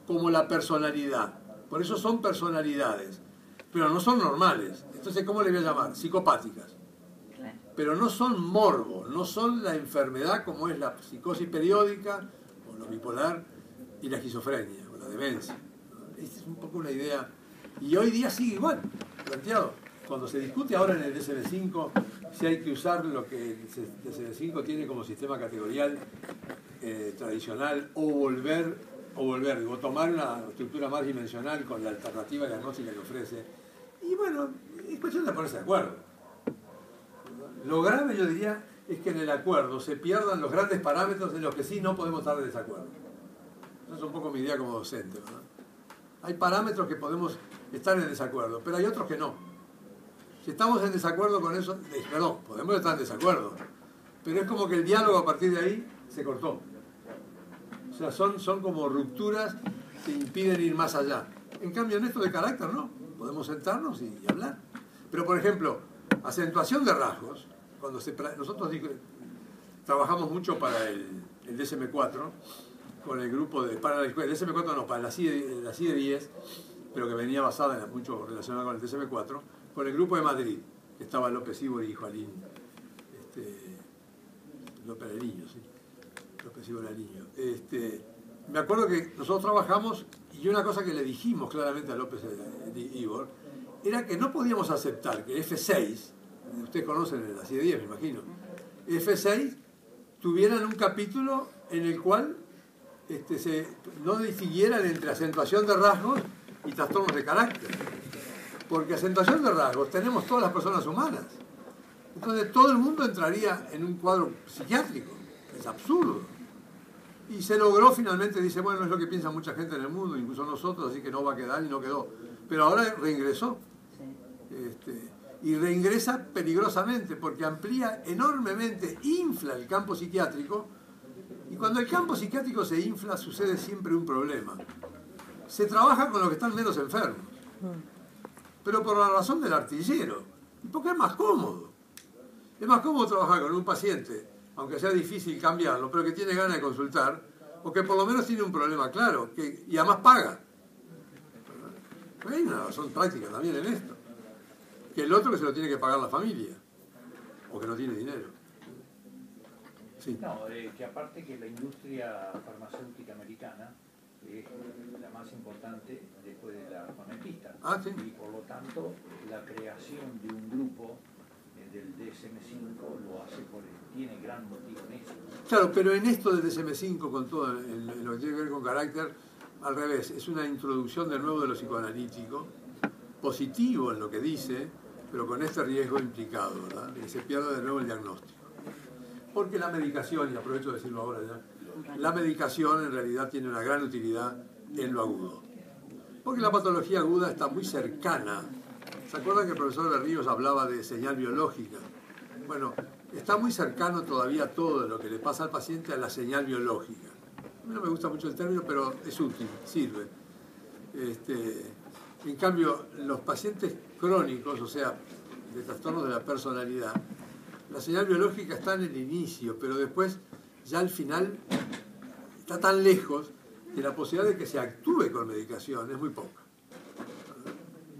como la personalidad, por eso son personalidades, pero no son normales. Entonces, ¿cómo le voy a llamar? Psicopáticas. Pero no son morbo, no son la enfermedad como es la psicosis periódica, o lo bipolar, y la esquizofrenia, o la demencia. Esta es un poco una idea, y hoy día sigue igual, planteado. cuando se discute ahora en el DSM-5 si hay que usar lo que el DSM-5 tiene como sistema categorial tradicional o tomar una estructura más dimensional con la alternativa diagnóstica que ofrece. Y bueno, es cuestión de ponerse de acuerdo. Lo grave, yo diría, es que en el acuerdo se pierdan los grandes parámetros en los que sí no podemos estar de desacuerdo. Esa es un poco mi idea como docente, ¿verdad? Hay parámetros que podemos estar en desacuerdo, pero hay otros que no. Si estamos en desacuerdo con eso, perdón, podemos estar en desacuerdo, pero es como que el diálogo a partir de ahí se cortó. O sea, son como rupturas que impiden ir más allá. En cambio, en esto de carácter, no. Podemos sentarnos y hablar. Pero, por ejemplo, acentuación de rasgos, cuando nosotros trabajamos mucho para el DSM-4, con el grupo para el DSM-4 no, para la CIE-10, pero que venía basada mucho relacionada con el DSM-4, con el grupo de Madrid, que estaba López Ibori y Juanín López Ariño, sí. López Ibori Ariño. Me acuerdo que nosotros trabajamos, y una cosa que le dijimos claramente a López Ibor, era que no podíamos aceptar que F6, ustedes conocen la CIE-10, me imagino, F6 tuvieran un capítulo en el cual no distinguieran entre acentuación de rasgos y trastornos de carácter. Porque acentuación de rasgos tenemos todas las personas humanas. Entonces todo el mundo entraría en un cuadro psiquiátrico. Es absurdo. Y se logró finalmente, dice, bueno, es lo que piensa mucha gente en el mundo, incluso nosotros, así que no va a quedar y no quedó. Pero ahora reingresó. Y reingresa peligrosamente porque amplía enormemente, infla el campo psiquiátrico. Y cuando el campo psiquiátrico se infla sucede siempre un problema. Se trabaja con los que están menos enfermos. Pero por la razón del artillero. Y porque es más cómodo. Es más cómodo trabajar con un paciente, aunque sea difícil cambiarlo, pero que tiene ganas de consultar, o que por lo menos tiene un problema claro, y además paga. Hay una razón práctica también en esto. Que el otro que se lo tiene que pagar la familia, o que no tiene dinero. Sí. No, que aparte que la industria farmacéutica americana es la más importante después de la armamentista. Sí. Y por lo tanto, la creación de un grupo del DSM-5 lo hace tiene gran motivo en eso. Claro, pero en esto del DSM-5, con todo en lo que tiene que ver con carácter, al revés, es una introducción de nuevo de lo psicoanalítico, positivo en lo que dice, pero con este riesgo implicado, ¿verdad? Que se pierda de nuevo el diagnóstico. Porque la medicación, y aprovecho de decirlo ahora ya, la medicación en realidad tiene una gran utilidad en lo agudo. Porque la patología aguda está muy cercana. ¿Se acuerdan que el profesor Berríos hablaba de señal biológica? Bueno, está muy cercano todavía todo de lo que le pasa al paciente a la señal biológica. A mí no me gusta mucho el término, pero es útil, sirve. En cambio, los pacientes crónicos, o sea, de trastornos de la personalidad, la señal biológica está en el inicio, pero después, ya al final, está tan lejos que la posibilidad de que se actúe con medicación es muy poca.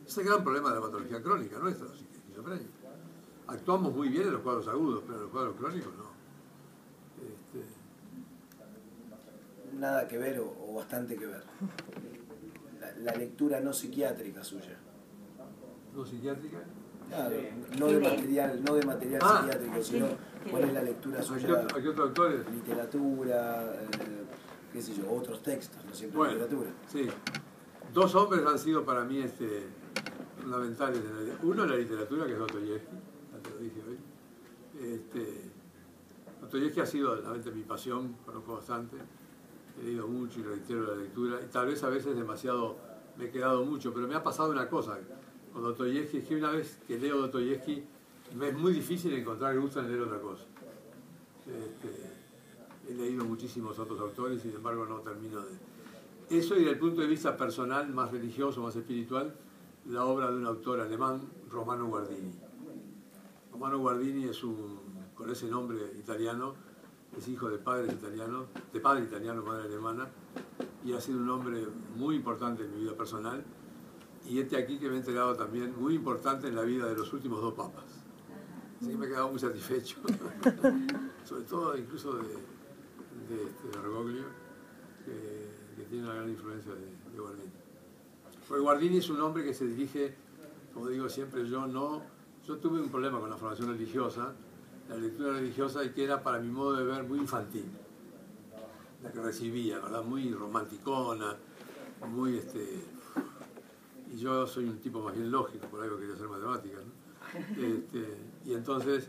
Es el gran problema de la patología crónica nuestra, la esquizofrenia. Actuamos muy bien en los cuadros agudos, pero en los cuadros crónicos no. Nada que ver o bastante que ver. La lectura no psiquiátrica suya. ¿No psiquiátrica? Claro, no de material psiquiátrico, sino cuál es la lectura suya. ¿A qué otros autores? Literatura, qué sé yo, otros textos, no siempre literatura. Sí. Dos hombres han sido para mí fundamentales. Uno en la literatura, que es Dostoyevsky, ya te lo dije hoy. Dostoyevsky ha sido realmente mi pasión, conozco bastante. He leído mucho y reitero la lectura. Y tal vez a veces demasiado me he quedado mucho, pero me ha pasado una cosa. Con Dostoyevsky, es que una vez que leo Dostoyevsky, me es muy difícil encontrar gusto en leer otra cosa. He leído muchísimos otros autores, sin embargo no termino de... Eso, y desde el punto de vista personal, más religioso, más espiritual, la obra de un autor alemán, Romano Guardini. Romano Guardini es con ese nombre italiano, es hijo de padres italianos, de padre italiano, madre alemana, y ha sido un hombre muy importante en mi vida personal. Y aquí que me he enterado también, muy importante en la vida de los últimos dos papas. Así que me he quedado muy satisfecho. Sobre todo incluso de Bergoglio, que tiene una gran influencia de Guardini. Porque Guardini es un hombre que se dirige como digo siempre, yo tuve un problema con la formación religiosa, la lectura religiosa, y que era, para mi modo de ver, muy infantil, la que recibía, ¿verdad? Muy romanticona, muy y yo soy un tipo más bien lógico, por algo quería hacer matemáticas, ¿no? Y entonces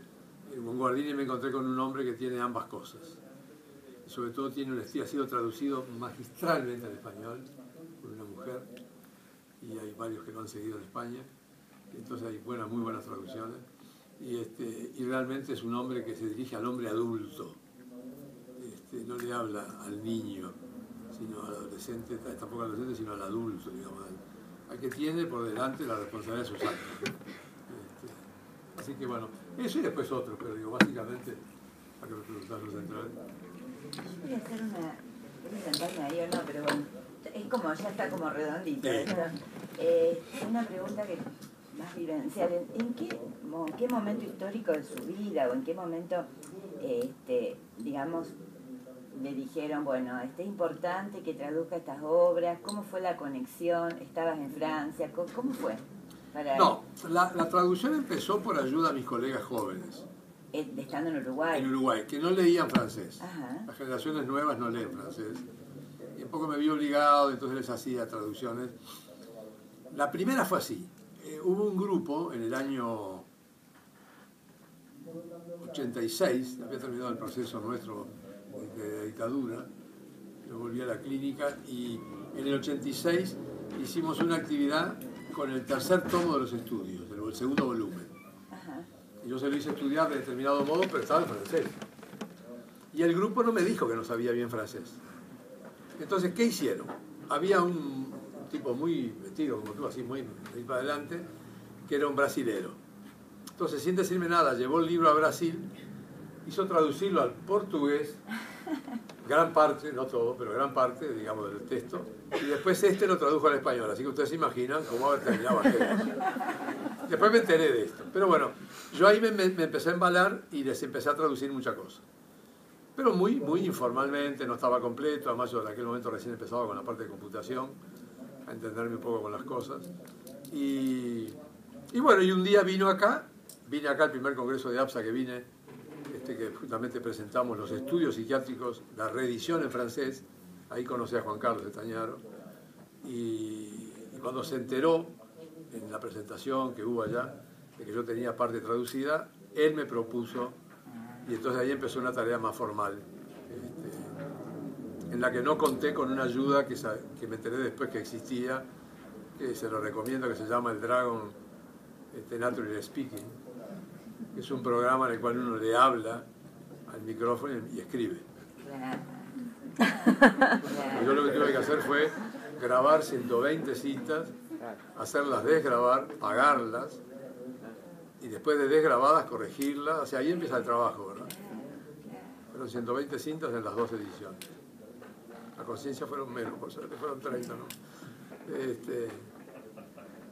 con Guardini me encontré con un hombre que tiene ambas cosas. Y sobre todo tiene un estilo, ha sido traducido magistralmente al español por una mujer, y hay varios que lo han seguido en España, entonces hay muy buenas traducciones, y realmente es un hombre que se dirige al hombre adulto, no le habla al niño, sino al adolescente, tampoco al adolescente, sino al adulto, digamos, al que tiene por delante la responsabilidad de sus actos, ¿no? Así que bueno, eso y después otro, pero digo, básicamente, para que me preguntas lo central. Yo voy a hacer voy a sentarme ahí o no, pero bueno, es como, ya está como redondito. Una pregunta que más vivencial, ¿en qué momento histórico de su vida o en qué momento, digamos, le dijeron, bueno, es importante que traduzca estas obras? ¿Cómo fue la conexión? ¿Estabas en Francia? ¿Cómo fue? No, la traducción empezó por ayuda a mis colegas jóvenes. Estando en Uruguay. En Uruguay, que no leían francés. Ajá. Las generaciones nuevas no leen francés. Y un poco me vi obligado, entonces les hacía traducciones. La primera fue así. Hubo un grupo en el año 86, había terminado el proceso nuestro de dictadura, yo volví a la clínica, y en el 86 hicimos una actividad con el tercer tomo de los estudios, el segundo volumen. Ajá. Y yo se lo hice estudiar de determinado modo, pero estaba en francés. Y el grupo no me dijo que no sabía bien francés. Entonces, ¿qué hicieron? Había un tipo muy vestido, como tú, así muy de ahí para adelante, que era un brasilero. Entonces, sin decirme nada, llevó el libro a Brasil, hizo traducirlo al portugués, gran parte, no todo, pero gran parte, digamos, del texto, y después lo tradujo al español, así que ustedes se imaginan cómo haber terminado aquello. Después me enteré de esto, pero bueno, yo ahí me empecé a embalar y les empecé a traducir muchas cosas. Pero muy informalmente, no estaba completo, además yo en aquel momento recién empezaba con la parte de computación, a entenderme un poco con las cosas. Y bueno, y un día vine acá al primer congreso de APSA que vine, que justamente presentamos los estudios psiquiátricos, la reedición en francés, ahí conocí a Juan Carlos Estañaro, y cuando se enteró en la presentación que hubo allá, de que yo tenía parte traducida, él me propuso, y entonces ahí empezó una tarea más formal, en la que no conté con una ayuda que me enteré después que existía, que se lo recomiendo, que se llama el Dragon Natural Speaking, que es un programa en el cual uno le habla al micrófono y escribe. Yo lo que tuve que hacer fue grabar 120 citas, hacerlas desgrabar, pagarlas, y después de desgrabadas corregirlas. O sea, ahí empieza el trabajo, ¿verdad? Fueron 120 cintas en las 2 ediciones. La conciencia fueron menos, por suerte fueron 30, ¿no?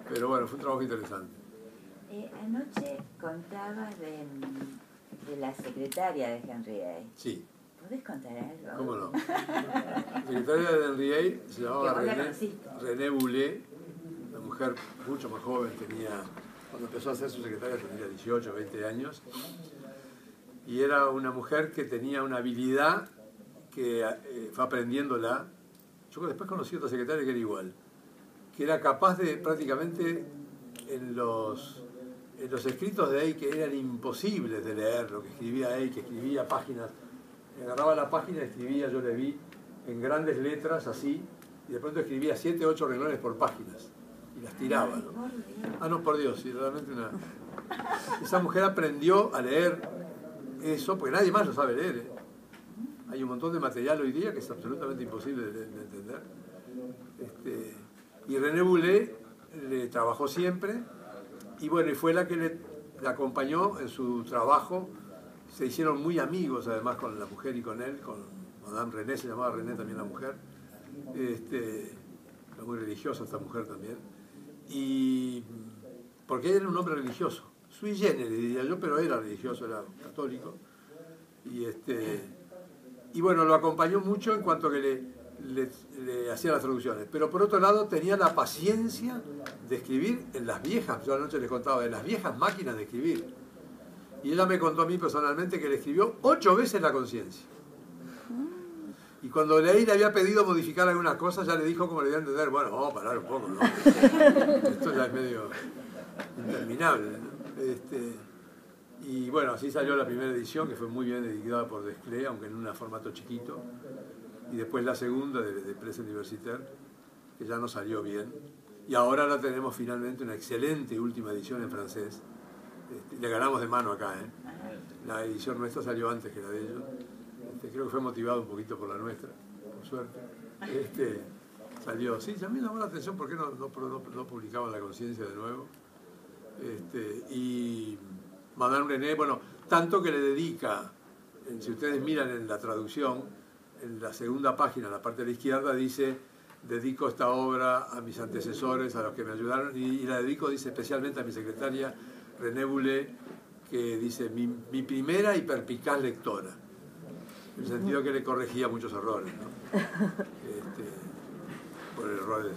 Pero bueno, fue un trabajo interesante. Anoche contabas de la secretaria de Henry A. Sí. ¿Podés contar algo? ¿Cómo no? La secretaria de Henry A se llamaba René Boulet, una mujer mucho más joven, cuando empezó a ser su secretaria tenía 18, 20 años, y era una mujer que tenía una habilidad que fue aprendiéndola. Yo después conocí a otra secretaria que era igual, que era capaz de prácticamente en los escritos de Hay, que eran imposibles de leer, lo que escribía Hay, que escribía páginas, agarraba la página y escribía, yo le vi en grandes letras así, y de pronto escribía 7, 8 renglones por páginas, y las tiraba, ¿no? Ah, no, por Dios, sí, realmente esa mujer aprendió a leer eso, porque nadie más lo sabe leer, ¿eh? Hay un montón de material hoy día que es absolutamente imposible de entender. Y René Boulet le trabajó siempre, y bueno, y fue la que le acompañó en su trabajo. Se hicieron muy amigos además con la mujer y con él, con Madame René, se llamaba René también la mujer, era muy religiosa esta mujer también, y porque él era un hombre religioso, sui generis diría yo, pero era religioso, era católico, y bueno, lo acompañó mucho en cuanto que le hacía las traducciones. Pero por otro lado tenía la paciencia de escribir en las viejas, yo anoche les contaba, en las viejas máquinas de escribir. Y ella me contó a mí personalmente que le escribió 8 veces La Conciencia. Y cuando leí le había pedido modificar algunas cosas, ya le dijo como le dio a entender, bueno, vamos a parar un poco, ¿no? Esto ya es medio interminable, ¿no? Y bueno, así salió la primera edición, que fue muy bien editada por Desclée, aunque en un formato chiquito. Y después la segunda de Presse Universitaire, que ya no salió bien. Y ahora la tenemos finalmente una excelente última edición en francés. Le ganamos de mano acá, ¿eh? La edición nuestra salió antes que la de ellos. Creo que fue motivado un poquito por la nuestra, por suerte. Salió, sí, a mí me llamó la atención por qué no publicaban La Conciencia de nuevo. Y Madame René, bueno, tanto que le dedica, si ustedes miran en la traducción, en la segunda página, en la parte de la izquierda, dice: dedico esta obra a mis antecesores, a los que me ayudaron, y la dedico, dice, especialmente a mi secretaria René Boulet, que dice, mi primera y perspicaz lectora. En el sentido que le corregía muchos errores, ¿no? Por errores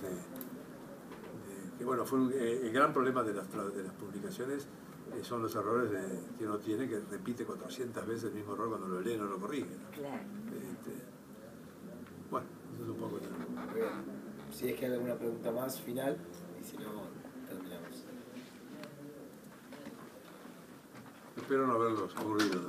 que bueno, fue el gran problema de las publicaciones, son los errores que uno tiene, que repite 400 veces el mismo error, cuando lo lee no lo corrige, ¿no? Claro. Bueno, eso es un poco... Si es que hay alguna pregunta más final, y si no, terminamos. Espero no haberlos aburrido, ¿no?